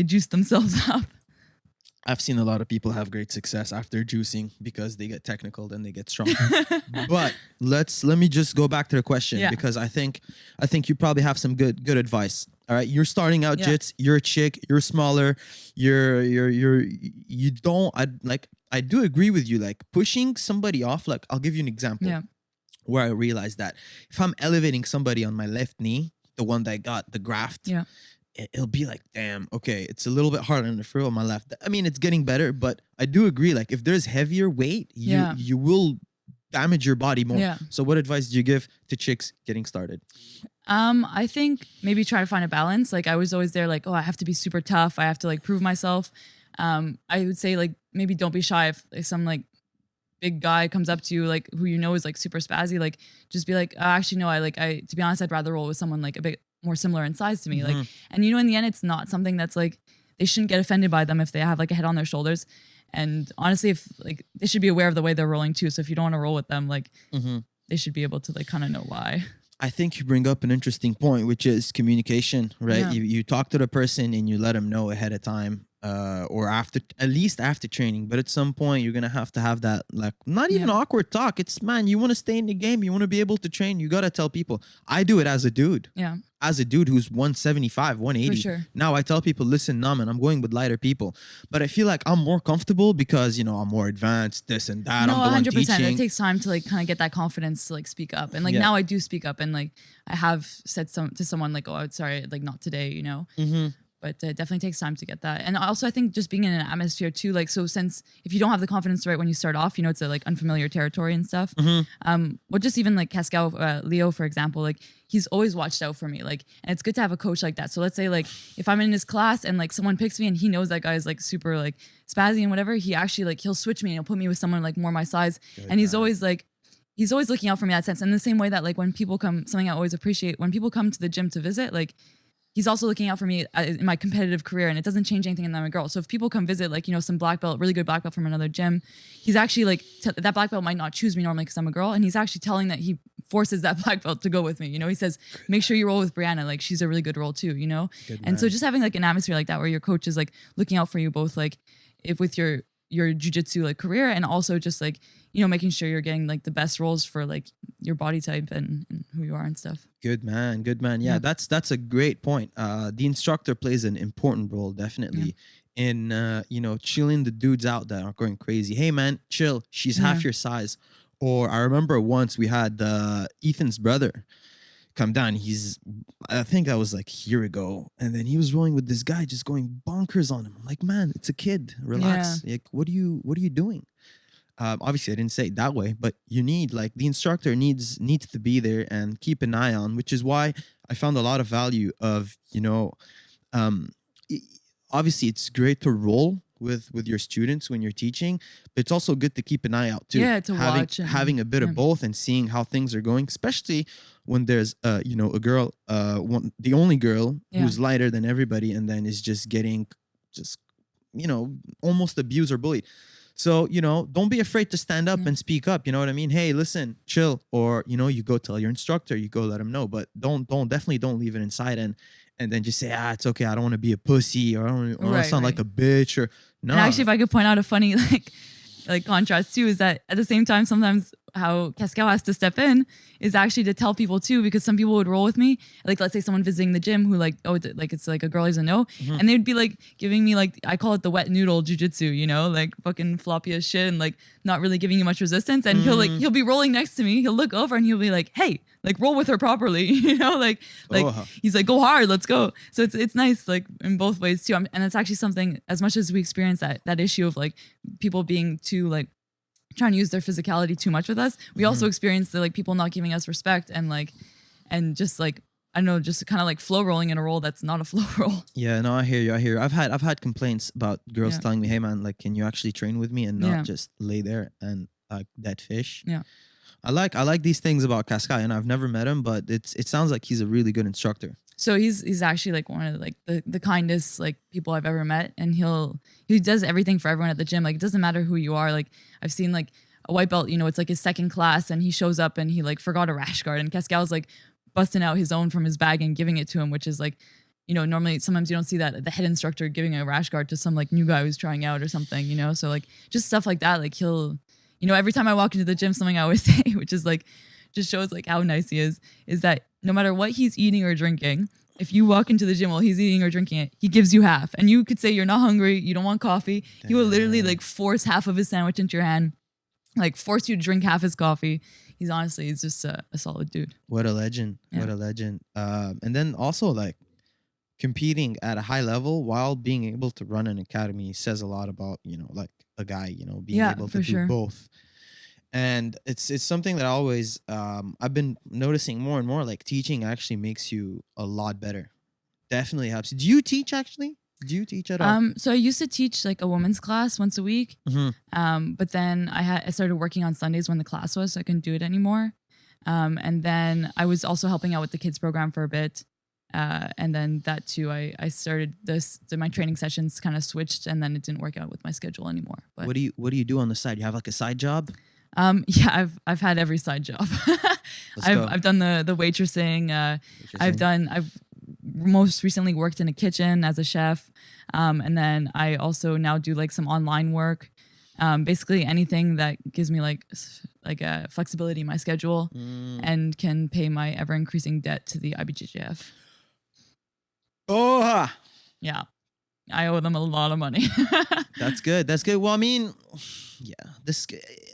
juice themselves up. I've seen a lot of people have great success after juicing because they get technical, then they get strong. But let me just go back to the question, because I think you probably have some good advice. All right, you're starting out jits, you're a chick, you're smaller, you don't, I do agree with you, like pushing somebody off. Like I'll give you an example where I realized that if I'm elevating somebody on my left knee, the one that got the graft, it'll be like, damn, okay, it's a little bit harder on the front on my left. I mean, it's getting better, but I do agree, like if there's heavier weight, you will damage your body more. So what advice do you give to chicks getting started? I think maybe try to find a balance. Like I was always there like, oh, I have to be super tough. I have to like prove myself. I would say like, maybe don't be shy if some like big guy comes up to you, like who you know is like super spazzy, like just be like, actually no, I to be honest, I'd rather roll with someone like a bit more similar in size to me. Like, and you know, in the end, it's not something that's like, they shouldn't get offended by them if they have like a head on their shoulders. And honestly, if like, they should be aware of the way they're rolling too. So if you don't want to roll with them, like they should be able to like kind of know why. I think you bring up an interesting point, which is communication, right? Yeah. You talk to the person and you let them know ahead of time, or after, at least after training. But at some point, you're gonna have to have that, like, not even awkward talk. It's, man, you want to stay in the game, you want to be able to train. You gotta tell people. I do it as a dude. Yeah. As a dude who's 175, 180. For sure. Now I tell people, listen, nah, man, I'm going with lighter people. But I feel like I'm more comfortable because, you know, I'm more advanced, this and that. No, I'm the one 100%. teaching. It takes time to like kind of get that confidence to like speak up. And like now I do speak up, and like I have said to someone like, oh, I'm sorry, like not today, you know? Mm-hmm. But it definitely takes time to get that. And also I think just being in an atmosphere too, like, so since if you don't have the confidence right when you start off, you know, it's a like unfamiliar territory and stuff. Well, just even like Cascal, Leo, for example, like he's always watched out for me. Like, and it's good to have a coach like that. So let's say like if I'm in his class and like someone picks me and he knows that guy's like super like spazzy and whatever, he actually like, he'll switch me and he'll put me with someone like more my size. And he's always looking out for me in that sense. In the same way that like when people come, something I always appreciate, when people come to the gym to visit, like he's also looking out for me in my competitive career, and it doesn't change anything in that I'm a girl. So if people come visit, like, you know, some black belt, really good black belt from another gym, he's actually like, that black belt might not choose me normally because I'm a girl. And he's actually telling that he forces that black belt to go with me. You know, he says, make sure you roll with Brianna. Like she's a really good roll too, you know? And so just having like an atmosphere like that where your coach is like looking out for you both, like if with your jiu-jitsu like career, and also just like, you know, making sure you're getting like the best rolls for like your body type and who you are and stuff. Good man. Yeah, that's a great point. The instructor plays an important role, definitely, in you know, chilling the dudes out that are going crazy. Hey man, chill. She's half your size. Or I remember once we had Ethan's brother come down. I think that was like a year ago, and then he was rolling with this guy, just going bonkers on him. I'm like, man, it's a kid. Relax. Like, what are you doing? Obviously, I didn't say it that way, but you need, like, the instructor needs to be there and keep an eye on, which is why I found a lot of value of, you know, obviously it's great to roll with your students when you're teaching, but it's also good to keep an eye out too. Yeah, to watch having a bit of both and seeing how things are going, especially when there's you know, a girl, the only girl who's lighter than everybody, and then is just getting you know, almost abused or bullied. So, you know, don't be afraid to stand up and speak up. You know what I mean? Hey, listen, chill. Or, you know, you go tell your instructor, you go let him know, but definitely don't leave it inside and then just say, it's okay, I don't want to be a pussy, or I don't want to sound like a bitch, or no. And actually, if I could point out a funny like contrast too, is that at the same time, sometimes how Cascal has to step in is actually to tell people too, because some people would roll with me, like let's say someone visiting the gym who like, oh, like it's like a girl he doesn't know, and they'd be like giving me like, I call it the wet noodle jiu-jitsu, you know, like fucking floppy as shit and like not really giving you much resistance, and he'll be rolling next to me, he'll look over and he'll be like, hey, like roll with her properly, you know, like he's like, go hard, let's go. So it's nice like in both ways too. And it's actually something, as much as we experience that issue of like people being too like trying to use their physicality too much with us, we also experience the like people not giving us respect and just like, I don't know, just kind of like flow rolling in a role that's not a flow roll. Yeah, no, I hear you. I've had complaints about girls telling me, hey man, like, can you actually train with me and not just lay there and like dead fish? Yeah. I like these things about Cascai, and I've never met him, but it sounds like he's a really good instructor. So he's actually like one of like the kindest like people I've ever met, and he does everything for everyone at the gym. Like it doesn't matter who you are. Like I've seen like a white belt, you know, it's like his second class, and he shows up and he like forgot a rash guard, and Cascal's like busting out his own from his bag and giving it to him, which is like, you know, normally sometimes you don't see that the head instructor giving a rash guard to some like new guy who's trying out or something, you know. So like just stuff like that, like he'll, you know, every time I walk into the gym, something I always say, which is like, just shows like how nice he is that no matter what he's eating or drinking, if you walk into the gym while he's eating or drinking it, he gives you half. And you could say you're not hungry, you don't want coffee. He will literally like force half of his sandwich into your hand, like force you to drink half his coffee. He's just a solid dude. What a legend. Yeah. What a legend. And then also like competing at a high level while being able to run an academy says a lot about, you know, like a guy, you know, being able to do both. And it's something that I always I've been noticing more and more, like teaching actually makes you a lot better. Definitely helps. Do you teach actually? Do you teach at all? So I used to teach like a women's class once a week. But then I started working on Sundays when the class was, so I couldn't do it anymore. And then I was also helping out with the kids program for a bit. And then that too, I started my training sessions kind of switched, and then it didn't work out with my schedule anymore. But what do you do on the side? You have like a side job? Yeah, I've had every side job. I've done the waitressing. I've most recently worked in a kitchen as a chef, and then I also now do like some online work. Basically anything that gives me like a flexibility in my schedule and can pay my ever increasing debt to the IBJJF. Oh, Yeah, I owe them a lot of money. that's good. That's good. Well, I mean, yeah,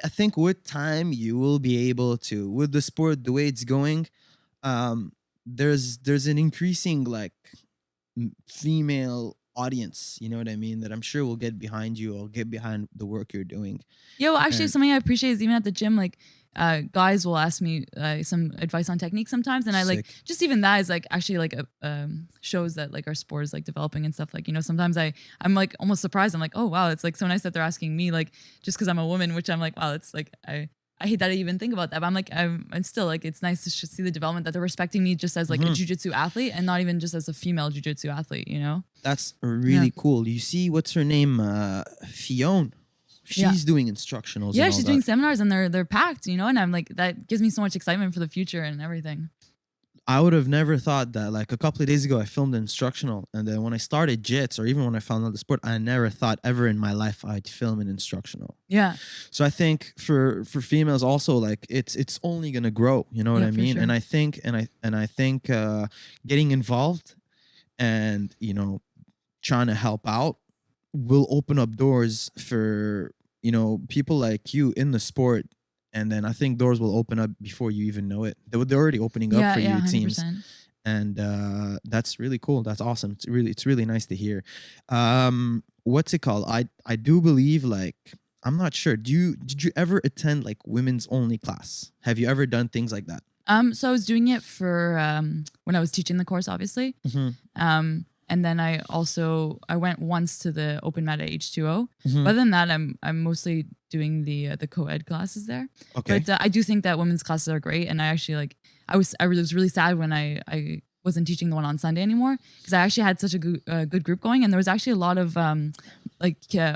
I think with time you will be able to, with the sport the way it's going, there's an increasing like female audience, you know what I mean, that I'm sure will get behind you or get behind the work you're doing. Yeah, well, actually, something I appreciate is even at the gym, like guys will ask me some advice on technique sometimes, and I like just even that is like actually like shows that like our sport is like developing and stuff. Like, you know, sometimes I'm like almost surprised. I'm like, oh wow, it's like so nice that they're asking me, like just because I'm a woman, which I'm like, wow, it's like I hate that I even think about that, but I'm like, I'm still like, it's nice to see the development that they're respecting me just as like a jiu-jitsu athlete and not even just as a female jiu-jitsu athlete, you know? That's really cool. You see, what's her name? Fiona. She's doing instructionals. Yeah, she's doing seminars and they're packed, you know? And I'm like, that gives me so much excitement for the future and everything. I would have never thought that. Like a couple of days ago, I filmed an instructional, and then when I started jits, or even when I found out the sport, I never thought ever in my life I'd film an instructional. Yeah. So I think for females also, like it's only gonna grow. You know what I mean? Sure. And I think getting involved and, you know, trying to help out will open up doors for, you know, people like you in the sport. And then I think doors will open up before you even know it. They're already opening up for you, it seems. And that's really cool. That's awesome. It's really nice to hear. What's it called? I do believe, like, I'm not sure. Did you ever attend like women's only class? Have you ever done things like that? So I was doing it for when I was teaching the course, obviously. And then I went once to the open mat at H2O. But other than that, I'm mostly doing the co-ed classes there. Okay. But I do think that women's classes are great. And I actually I was really sad when I wasn't teaching the one on Sunday anymore, because I actually had such a good group going, and there was actually a lot of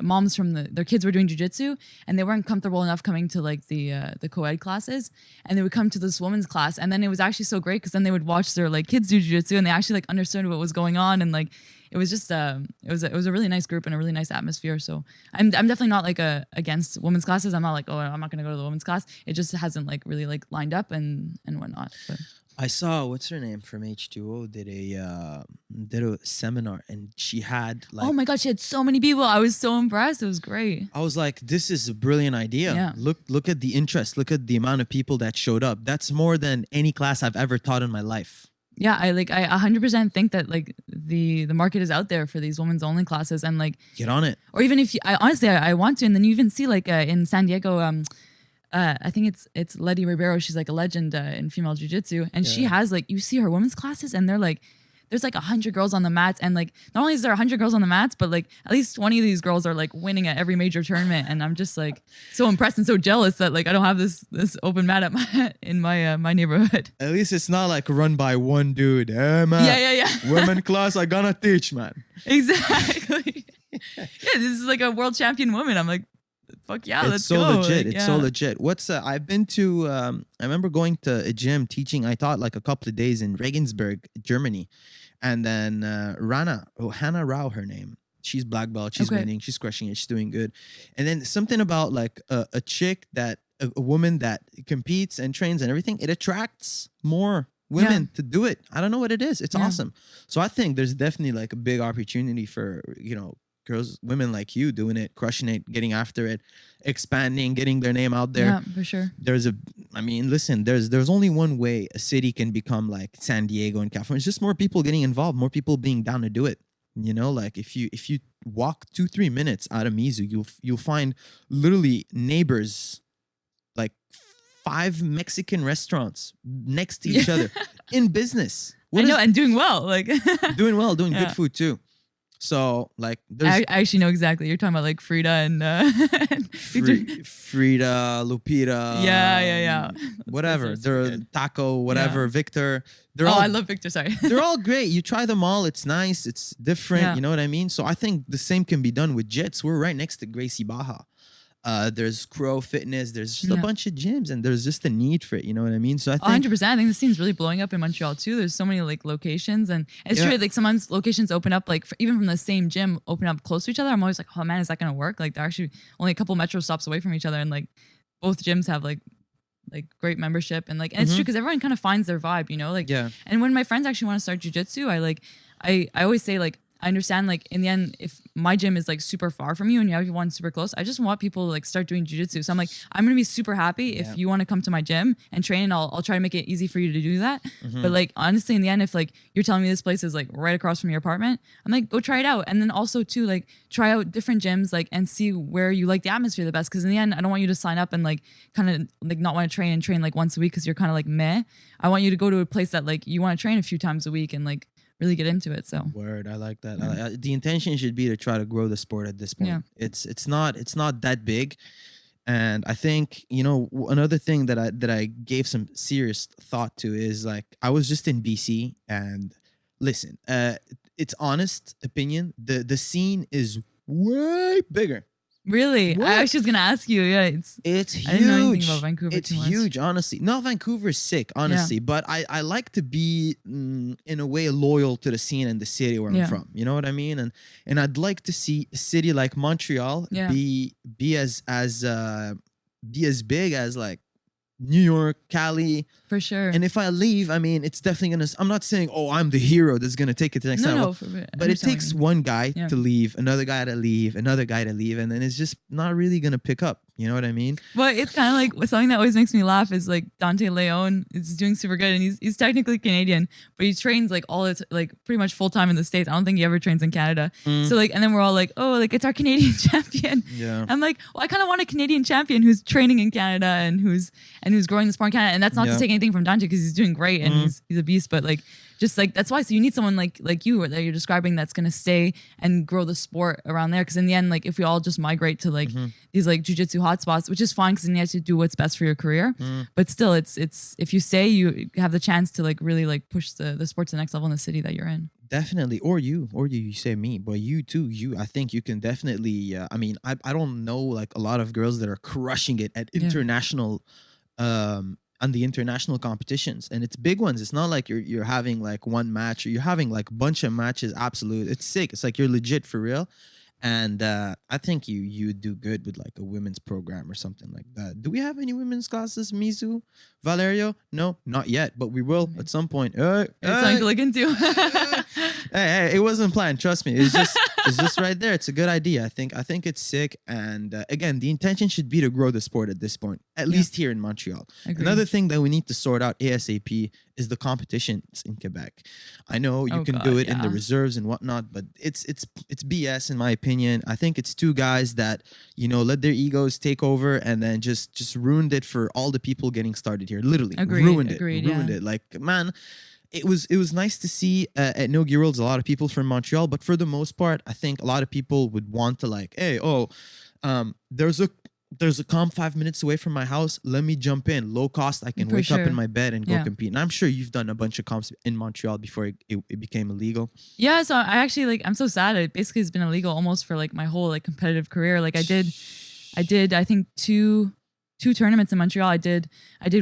moms from their kids were doing jiu-jitsu and they weren't comfortable enough coming to like the co-ed classes, and they would come to this women's class, and then it was actually so great because then they would watch their like kids do jiu-jitsu and they actually like understood what was going on, and like it was just it was a really nice group and a really nice atmosphere. So I'm definitely not like against women's classes. I'm not like, oh, I'm not gonna go to the women's class. It just hasn't like really like lined up and whatnot. But I saw, what's her name from H2O did a seminar, and she had like, oh my god, she had so many people. I was so impressed. It was great. I was like, this is a brilliant idea. Yeah. Look at the interest. Look at the amount of people that showed up. That's more than any class I've ever taught in my life. Yeah, I 100% think that like the market is out there for these women's only classes, and like get on it. Or even if you, honestly I want to, and then you even see like in San Diego, I think it's Letty Ribeiro. She's like a legend in female jiu-jitsu, and she has like, you see her women's classes and they're like, there's like 100 girls on the mats, and like not only is there 100 girls on the mats, but like at least 20 of these girls are like winning at every major tournament, and I'm just like so impressed and so jealous that like I don't have this open mat at in my neighborhood. At least it's not like run by one dude. Hey, man, yeah. Women class, I gonna teach, man. Exactly. Yeah, this is like a world champion woman. I'm like, fuck yeah, let's go. It's so legit. What's I've been to I remember going to a gym teaching. I taught like a couple of days in Regensburg, Germany. And then Hannah Rao, her name. She's black belt. She's winning. She's crushing it. She's doing good. And then something about like a chick that a woman that competes and trains and everything, it attracts more women to do it. I don't know what it is. It's awesome. So I think there's definitely like a big opportunity for, you know, girls, women like you doing it, crushing it, getting after it, expanding, getting their name out there. Yeah, for sure. Listen, there's only one way a city can become like San Diego and California. It's just more people getting involved, more people being down to do it. You know, like if you walk 2-3 minutes out of Mizu, you'll find literally neighbors, like 5 Mexican restaurants next to each other in business. And doing well, like doing good food too. So like, I actually know exactly. You're talking about like Frida and Frida, Lupita. Yeah. Whatever. They're Taco, whatever. Yeah. Victor. I love Victor. Sorry. They're all great. You try them all. It's nice. It's different. Yeah. You know what I mean? So I think the same can be done with Jits. We're right next to Gracie Baja. There's Crow Fitness. There's just a bunch of gyms, and there's just a need for it. You know what I mean? So I think 100%. I think the scene's really blowing up in Montreal too. There's so many like locations, and it's true. Like sometimes locations open up, like even from the same gym, open up close to each other. I'm always like, oh man, is that gonna work? Like they're actually only a couple metro stops away from each other, and like both gyms have like great membership, and it's true because everyone kind of finds their vibe, you know. Like and when my friends actually want to start jiu-jitsu, I always say like, I understand, like, in the end, if my gym is like super far from you and you have one super close, I just want people to like start doing jiu-jitsu. So I'm like, I'm gonna be super happy if you want to come to my gym and train, and I'll try to make it easy for you to do that. But like honestly, in the end, if like you're telling me this place is like right across from your apartment, I'm like, go try it out. And then also too, like try out different gyms, like, and see where you like the atmosphere the best. Because in the end, I don't want you to sign up and like kind of like not want to train like once a week because you're kind of like meh. I want you to go to a place that like you want to train a few times a week and like really get into it. So word, I like that. The intention should be to try to grow the sport at this point. It's not that big, and I think, you know, another thing that I gave some serious thought to is like, I was just in BC, and listen, it's honest opinion, the scene is way bigger. Really? What? I actually was gonna ask you. Yeah, it's huge. I didn't know anything about Vancouver. It's too much. huge, honestly. No, Vancouver's sick, honestly. But I like to be in a way loyal to the scene and the city where I'm from. You know what I mean? And I'd like to see a city like Montreal be as big as like New York, Cali. For sure. And if I leave, I mean, it's definitely gonna. I'm not saying, oh, I'm the hero that's gonna take it to the next level. But it takes one guy to leave, another guy to leave, another guy to leave, and then it's just not really gonna pick up. You know what I mean? Well, it's kind of like something that always makes me laugh is like Dante Leon is doing super good, and he's technically Canadian, but he trains like like pretty much full time in the States. I don't think he ever trains in Canada. So like, and then we're all like, oh, like it's our Canadian champion. Yeah. I'm like, well, I kind of want a Canadian champion who's training in Canada and who's growing the sport in Canada, and that's not to take anything from Dante because he's doing great and he's a beast, but like, just like, that's why. So you need someone like you that you're describing that's going to stay and grow the sport around there. Because in the end, like if we all just migrate to like these like jiu-jitsu hotspots, which is fine because then you have to do what's best for your career. But still, it's if you stay, you have the chance to like really like push the sport to the next level in the city that you're in. Definitely. Or you say me, but you too. I think you can definitely. I mean, I don't know like a lot of girls that are crushing it at international. On the international competitions, and it's big ones. It's not like you're having like one match, or you're having like a bunch of matches. Absolute, it's sick. It's like you're legit for real. And I think you do good with like a women's program or something like that. Do we have any women's classes, Mizu, Valerio? No, not yet, but we will at some point. It's something to look into. Hey, it wasn't planned. Trust me. It's just right there. It's a good idea. I think it's sick. And again, the intention should be to grow the sport at this point, at least here in Montreal. Agreed. Another thing that we need to sort out ASAP is the competitions in Quebec. I know you can do it in the reserves and whatnot, but it's BS in my opinion. I think it's two guys that, you know, let their egos take over and then just ruined it for all the people getting started here. Literally ruined it. Like, man, it was nice to see at Nogi Worlds a lot of people from Montreal, but for the most part, I think a lot of people would want to like, hey, there's a comp 5 minutes away from my house. Let me jump in. Low cost. I can wake up in my bed and go compete. And I'm sure you've done a bunch of comps in Montreal before it became illegal. Yeah. So I actually like, I'm so sad. It basically has been illegal almost for like my whole like competitive career. Like I did I think two tournaments in Montreal. I did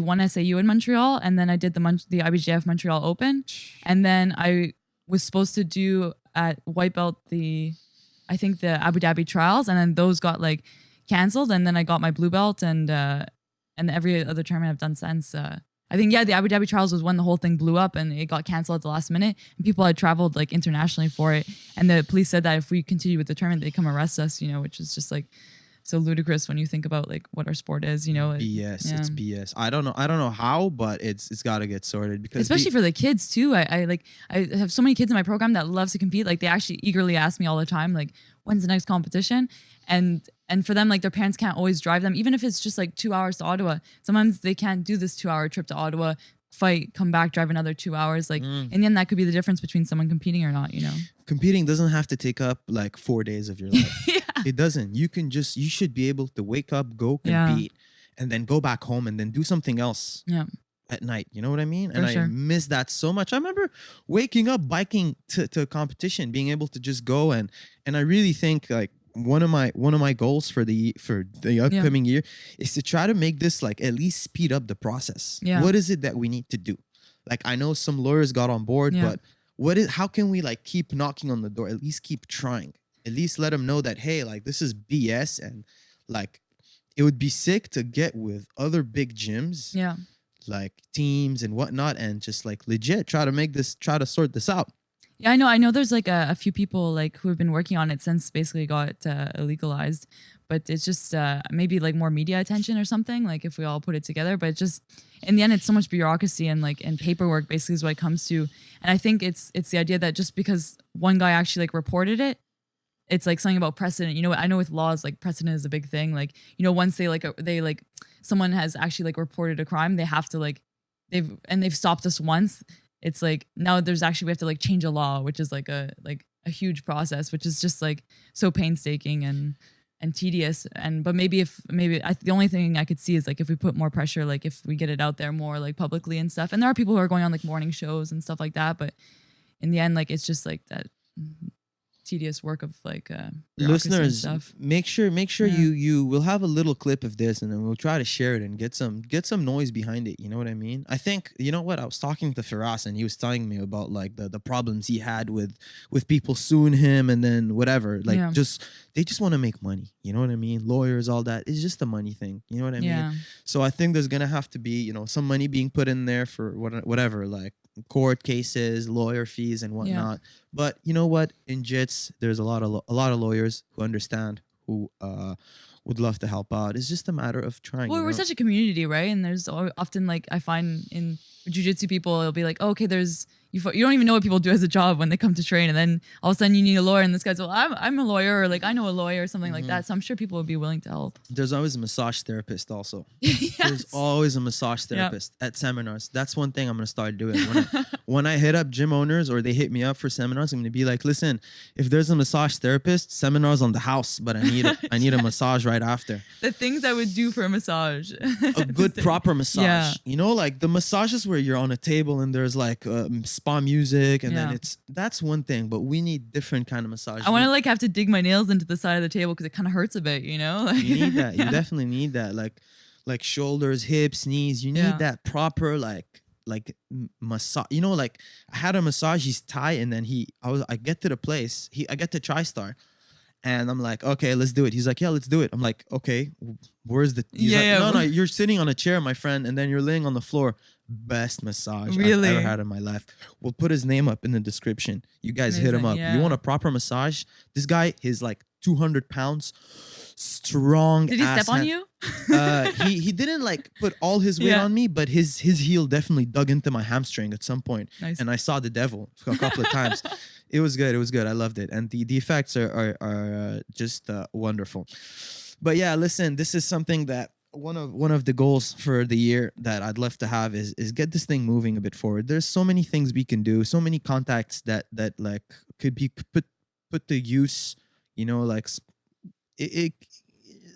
one SAU in Montreal, and then I did the IBJJF Montreal Open. And then I was supposed to do at white belt the Abu Dhabi trials, and then those got like canceled, and then I got my blue belt, and every other tournament I've done since. I think the Abu Dhabi trials was when the whole thing blew up and it got canceled at the last minute, and people had traveled like internationally for it, and the police said that if we continue with the tournament, they come arrest us, you know, which is just like so ludicrous when you think about like what our sport is, you know. BS. It's BS. I don't know how, but it's got to get sorted, because especially for the kids too. I have so many kids in my program that loves to compete. Like they actually eagerly ask me all the time, like, when's the next competition? And for them, like their parents can't always drive them, even if it's just like 2 hours to Ottawa. Sometimes they can't do this 2-hour trip to Ottawa, fight, come back, drive another 2 hours. Like in the end, that could be the difference between someone competing or not, you know. Competing doesn't have to take up like 4 days of your life. It doesn't. You should be able to wake up, go compete, and then go back home and then do something else at night. You know what I mean? And I miss that so much. I remember waking up, biking to a competition, being able to just go, and I really think like one of my goals for the upcoming year is to try to make this like at least speed up the process. Yeah. What is it that we need to do? Like I know some lawyers got on board, but how can we like keep knocking on the door? At least keep trying. At least let them know that, hey, like this is BS, and like it would be sick to get with other big gyms, like teams and whatnot, and just like legit try to sort this out. Yeah, I know there's like a few people like who have been working on it since basically got legalized, but it's just maybe like more media attention or something, like if we all put it together. But just in the end, it's so much bureaucracy and paperwork basically is what it comes to. And I think it's the idea that just because one guy actually like reported it, it's like something about precedent. You know, I know with laws, like precedent is a big thing. Like, you know, once they someone has actually like reported a crime, they have to like, they've stopped us once. It's like now we have to like change a law, which is like a huge process, which is just like so painstaking and tedious. But the only thing I could see is like if we put more pressure, like if we get it out there more like publicly and stuff. And there are people who are going on like morning shows and stuff like that. But in the end, like it's just like that tedious work of like listeners stuff. make sure you will have a little clip of this, and then we'll try to share it and get some noise behind it. You know what I mean? I think, you know what, I was talking to Firas and he was telling me about like the problems he had with people suing him, and then whatever, like they just want to make money. You know what I mean? Lawyers, all that, it's just a money thing. You know what I mean? So I think there's gonna have to be, you know, some money being put in there for whatever, like court cases, lawyer fees and whatnot. But you know what, in jits there's a lot of lawyers who understand, who would love to help out. It's just a matter of trying. Well, we're such a community, right? And there's often like, I find in jiu-jitsu people, it'll be like, oh, okay, there's you don't even know what people do as a job when they come to train, and then all of a sudden you need a lawyer, and this guy's, well, I'm a lawyer, or like I know a lawyer or something like that. So I'm sure people would be willing to help. There's always a massage therapist also. Yes. There's always a massage therapist at seminars. That's one thing I'm gonna start doing. When I hit up gym owners or they hit me up for seminars, I'm gonna be like, listen, if there's a massage therapist, seminars on the house, but I need a massage right after. The things I would do for a massage. A good proper massage. Yeah. You know, like the massages where you're on a table and there's like spa music, and then that's one thing, but we need different kind of massage. I want to like have to dig my nails into the side of the table because it kind of hurts a bit, you know? Like, you need that. You definitely need that. Like shoulders, hips, knees. You need that proper like massage. You know, like I had a massage, he's Thai, and then I get to the place, I get to TriStar, and I'm like, okay, let's do it. He's like, yeah, let's do it. I'm like, okay, where's the... He's like, no, you're sitting on a chair, my friend, and then you're laying on the floor. Best massage I've ever had in my life. We'll put his name up in the description. You guys hit him up. You want a proper massage? This guy is like 200 pounds. Strong. Did he step on you? He didn't like put all his weight on me, but his heel definitely dug into my hamstring at some point. Nice. And I saw the devil a couple of times. It was good. It was good. I loved it. And the effects are just wonderful. But yeah, listen, this is something that one of the goals for the year that I'd love to have is get this thing moving a bit forward. There's so many things we can do, so many contacts that like could be put to use, you know, like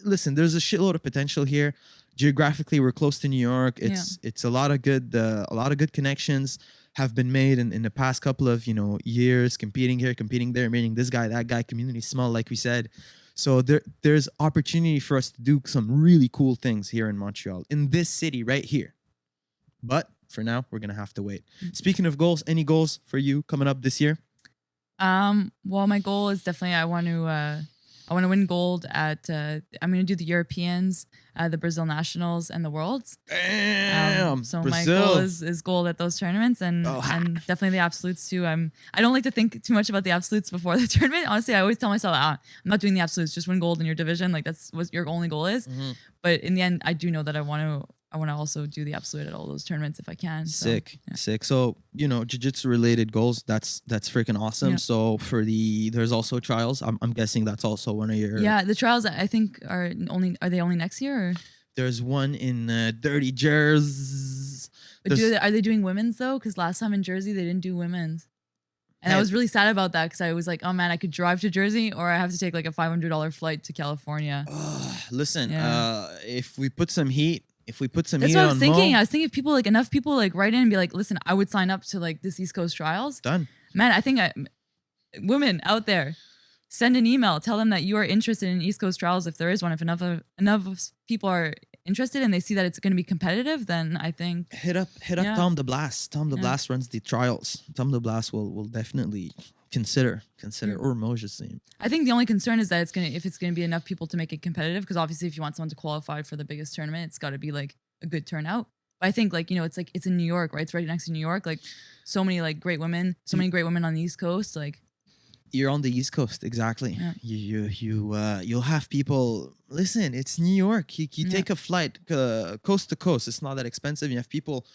listen, there's a shitload of potential here. Geographically, we're close to New York. It's a lot of good connections have been made in the past couple of, you know, years, competing here, competing there, meeting this guy, that guy, community small, like we said. So there's opportunity for us to do some really cool things here in Montreal, in this city right here. But for now, we're going to have to wait. Speaking of goals, any goals for you coming up this year? Well, my goal is definitely I want to win gold at I'm going to do the Europeans, the Brazil Nationals, and the Worlds. Damn. So Brazil. my goal is gold at those tournaments, and definitely the absolutes too. I don't like to think too much about the absolutes before the tournament. Honestly, I always tell myself, I'm not doing the absolutes. Just win gold in your division. Like that's what your only goal is. Mm-hmm. But in the end, I do know that I want to also do the absolute at all those tournaments if I can. Sick. So, you know, jiu-jitsu related goals, that's freaking awesome. Yeah. So for there's also trials. I'm guessing that's also one of your... Yeah, the trials I think are they only next year? Or? There's one in Dirty Jersey. Are they doing women's though? Because last time in Jersey, they didn't do women's. And I was really sad about that because I was like, oh man, I could drive to Jersey or I have to take like a $500 flight to California. Listen, if we put some heat... That's what I was thinking. I was thinking if enough people like write in and be like, listen, I would sign up to like this East Coast trials. Done. Man, I think women out there. send an email, tell them that you are interested in East Coast trials if there is one. If enough people are interested and they see that it's going to be competitive, then I think hit up Tom DeBlas. Tom DeBlas runs the trials. Tom DeBlas will definitely consider or Moses. I think the only concern is that if it's gonna be enough people to make it competitive, because obviously if you want someone to qualify for the biggest tournament, it's got to be like a good turnout. But I think it's in New York, right? It's right next to New York. Like so many great women on the East Coast. Like you're on the East Coast, exactly. Yeah. You'll have people. Listen, it's New York. You take a flight coast to coast. It's not that expensive. You have people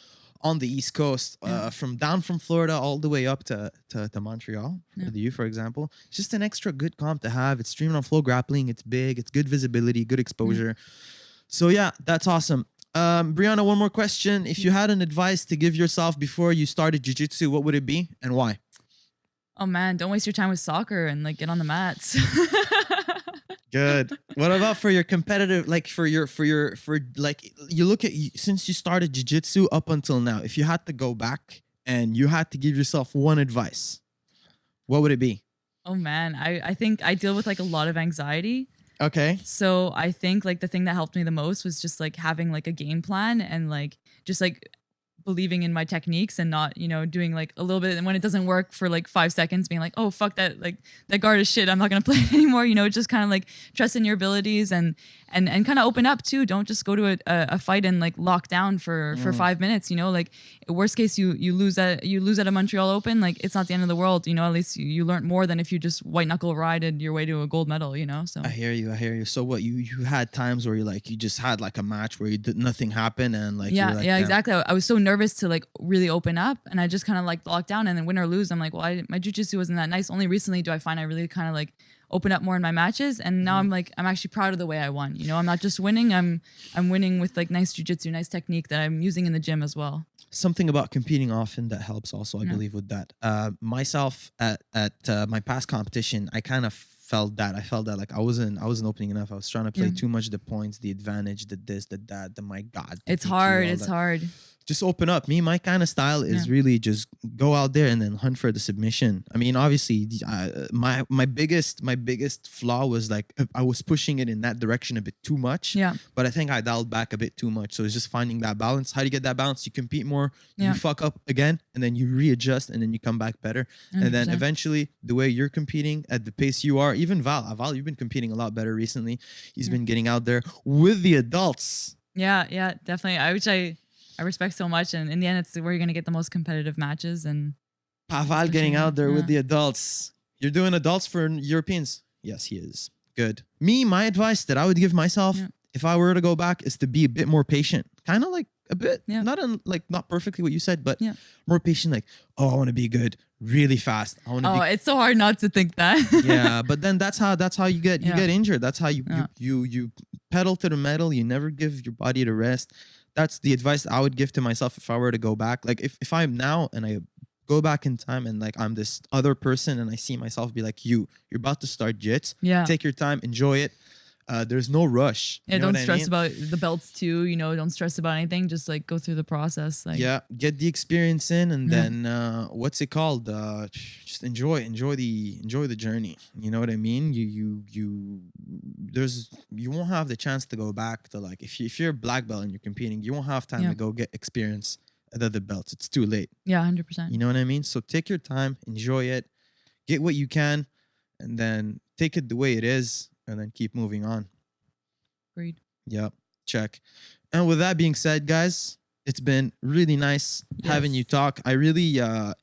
on the East Coast, from Florida all the way up to Montreal, for example. It's just an extra good comp to have. It's streaming on Flow Grappling. It's big. It's good visibility, good exposure. So yeah, that's awesome. Brianna, one more question. If you had an advice to give yourself before you started jiu-jitsu, what would it be and why? Oh man, don't waste your time with soccer and get on the mats. Good. What about for your competitive, you look at, since you started jiu-jitsu up until now, if you had to go back and you had to give yourself one advice, what would it be? Oh man, I think I deal with a lot of anxiety. Okay. So I think the thing that helped me the most was just having a game plan and just believing in my techniques and not, doing a little bit. And when it doesn't work for 5 seconds, being oh, fuck that, that guard is shit, I'm not going to play it anymore. Just kind of trust in your abilities and kind of open up too. Don't just go to a fight and lock down for 5 minutes, worst case, you lose at a Montreal Open. It's not the end of the world. At least you learned more than if you just white knuckle rided your way to a gold medal, so. I hear you. So what, you had times where you just had a match where nothing happened and exactly. I was so nervous to really open up and I just kind of locked down, and then win or lose, I'm well, my jiu-jitsu wasn't that nice. Only recently do I find I really kind of open up more in my matches, and now I'm actually proud of the way I won. I'm not just winning, I'm winning with nice jiu-jitsu, nice technique that I'm using in the gym as well. Something about competing often that helps also, I believe, with that. Myself at my past competition, I kind of felt that I wasn't opening enough. I was trying to play too much the points, the advantage, the this, the that, the my God. It's hard. It's hard. Just open up. My kind of style is really just go out there and then hunt for the submission. I mean, obviously, my biggest flaw was I was pushing it in that direction a bit too much. Yeah. But I think I dialed back a bit too much. So it's just finding that balance. How do you get that balance? You compete more, you fuck up again, and then you readjust, and then you come back better. 100%. And then eventually, the way you're competing at the pace you are, even Val, you've been competing a lot better recently. He's been getting out there with the adults. Yeah, definitely. I respect so much, and in the end, it's where you're gonna get the most competitive matches. And Paval getting out there with the adults. You're doing adults for Europeans. Yes, he is. Good. My advice that I would give myself if I were to go back is to be a bit more patient. Kind of a bit, not perfectly what you said, but more patient. I want to be good really fast. It's so hard not to think that. Yeah, but then that's how you get injured. That's how you pedal to the metal. You never give your body the rest. That's the advice I would give to myself if I were to go back. If I'm now and I go back in time and I'm this other person and I see myself be you're about to start jits. Yeah. Take your time, enjoy it. There's no rush. Yeah, don't stress about the belts too. Don't stress about anything. Just go through the process. Get the experience in, and then what's it called? Just enjoy the journey. You know what I mean? You won't have the chance to go back to if you're a black belt and you're competing, you won't have time to go get experience at other belts. It's too late. Yeah, 100%. You know what I mean? So take your time, enjoy it, get what you can, and then take it the way it is. And then keep moving on. Agreed. Yep. Check. And with that being said, guys, it's been really nice having you talk. I really I'll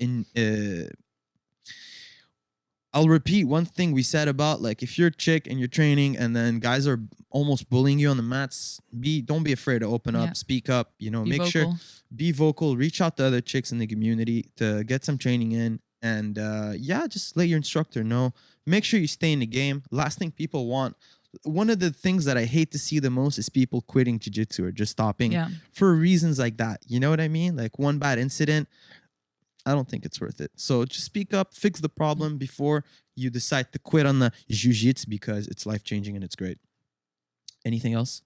repeat one thing we said about if you're a chick and you're training and then guys are almost bullying you on the mats, don't be afraid to open up, speak up, make sure, be vocal, reach out to other chicks in the community to get some training in. And just let your instructor know. Make sure you stay in the game. Last thing people want, one of the things that I hate to see the most is people quitting jiu-jitsu or just stopping for reasons like that. You know what I mean? One bad incident, I don't think it's worth it. So just speak up, fix the problem before you decide to quit on the jiu-jitsu, because it's life-changing and it's great. Anything else?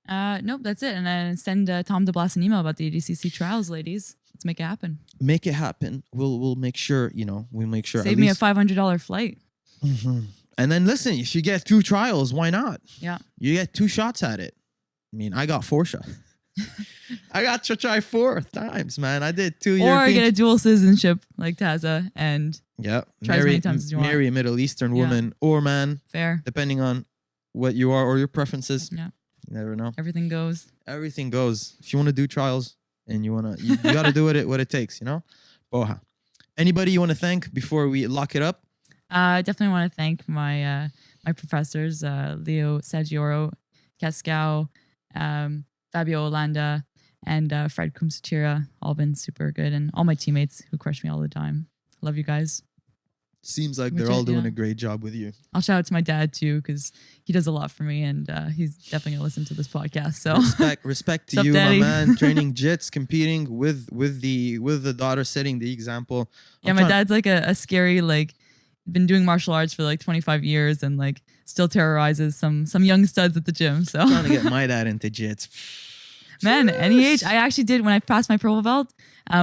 Nope, that's it. And then send Tom DeBlas an email about the ADCC trials, ladies. Let's make it happen. Make it happen. We'll make sure, we'll make sure. Save me a $500 flight. And then listen, if you get 2 trials, why not? Yeah. You get 2 shots at it. I mean, I got 4 shots. I got to try 4 times, man. I did 2 Or get a dual citizenship like Taza and try as many times as you want. Marry a Middle Eastern woman or man. Fair. Depending on what you are or your preferences. Yeah. You never know. Everything goes. Everything goes. If you want to do trials and you got to do what it takes, you know? Boha. Anybody you want to thank before we lock it up? I definitely want to thank my my professors, Leo Saggioro, Cascao, Fabio Holanda, and Fred Kumsachira. All been super good. And all my teammates who crush me all the time. Love you guys. Seems like they're all doing a great job with you. I'll shout out to my dad too, because he does a lot for me, and he's definitely gonna listen to this podcast. So respect to you, Daddy? My man. Training jits, competing with the daughter, setting the example. My dad's like a scary, like, been doing martial arts for like 25 years and like still terrorizes some young studs at the gym. So I'm trying to get my dad into jits. Man, any age. I actually did when I passed my purple belt.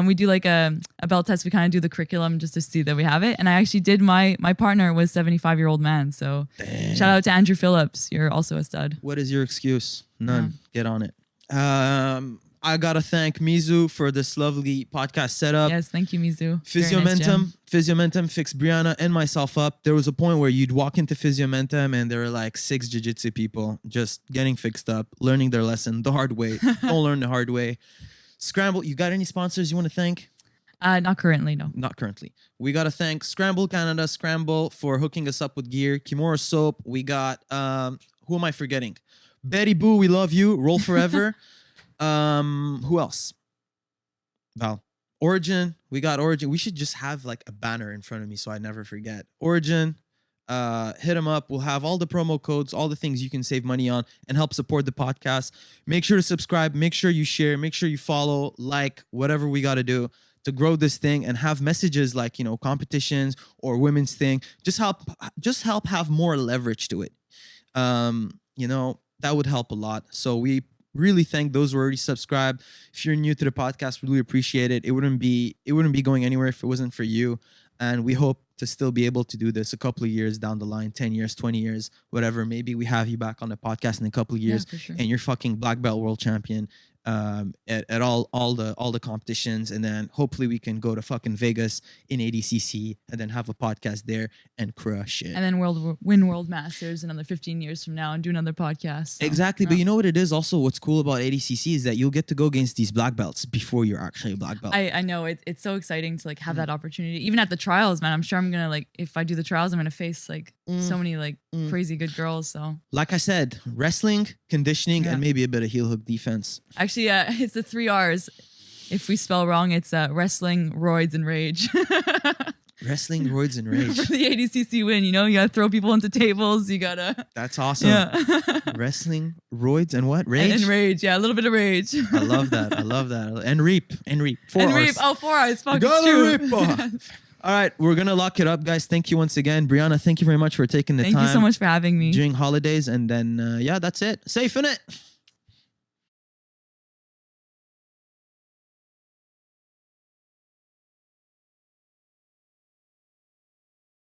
We do like a belt test. We kind of do the curriculum just to see that we have it. And I actually did my partner was 75-year-old man. So shout out to Andrew Phillips. You're also a stud. What is your excuse? None. Get on it. I gotta thank Mizu for this lovely podcast setup. Yes, thank you, Mizu. Physiomentum fixed Brianna and myself up. There was a point where you'd walk into Physiomentum and there were like 6 jiu-jitsu people just getting fixed up, learning their lesson the hard way. Don't learn the hard way. Scramble, you got any sponsors you want to thank? Not currently, no. Not currently. We got to thank Scramble Canada, Scramble for hooking us up with gear. Kimura Soap. We got, who am I forgetting? Betty Boo, we love you. Roll Forever. Who else? Val. Origin. We got Origin. We should just have like a banner in front of me so I never forget. Origin. Hit them up. We'll have all the promo codes, all the things you can save money on and help support the podcast. Make sure to subscribe. Make sure you share. Make sure you follow, like, whatever we got to do to grow this thing and have messages like, you know, competitions or women's thing. Just help have more leverage to it. You know, that would help a lot. So we really thank those who already subscribed. If you're new to the podcast, we really appreciate it. It wouldn't be going anywhere if it wasn't for you. And we hope to still be able to do this a couple of years down the line, 10 years, 20 years, whatever. Maybe we have you back on the podcast in a couple of years and you're fucking black belt world champion at all the competitions. And then hopefully we can go to fucking Vegas in ADCC and then have a podcast there and crush it. And then win World Masters another 15 years from now and do another podcast. So, exactly. But you know what it is also, what's cool about ADCC is that you'll get to go against these black belts before you're actually a black belt. I know it's so exciting to like have that opportunity. Even at the trials, man, I'm sure I'm going to like, if I do the trials, I'm going to face like so many like crazy good girls. So like I said, wrestling, conditioning, and maybe a bit of heel hook defense. Actually, it's the 3 R's. If we spell wrong, it's wrestling, roids, and rage. Wrestling, roids, and rage. For the ADCC win, you know, you gotta throw people into tables. You gotta. That's awesome. Yeah. Wrestling, roids, and what? Rage. And rage, yeah, a little bit of rage. I love that. And reap. 4 R's. Oh, 4 R's. Fuck, it's true. Reap. All right, we're gonna lock it up, guys. Thank you once again, Brianna. Thank you very much for taking the time. Thank you so much for having me during holidays, and then that's it. Safe in it.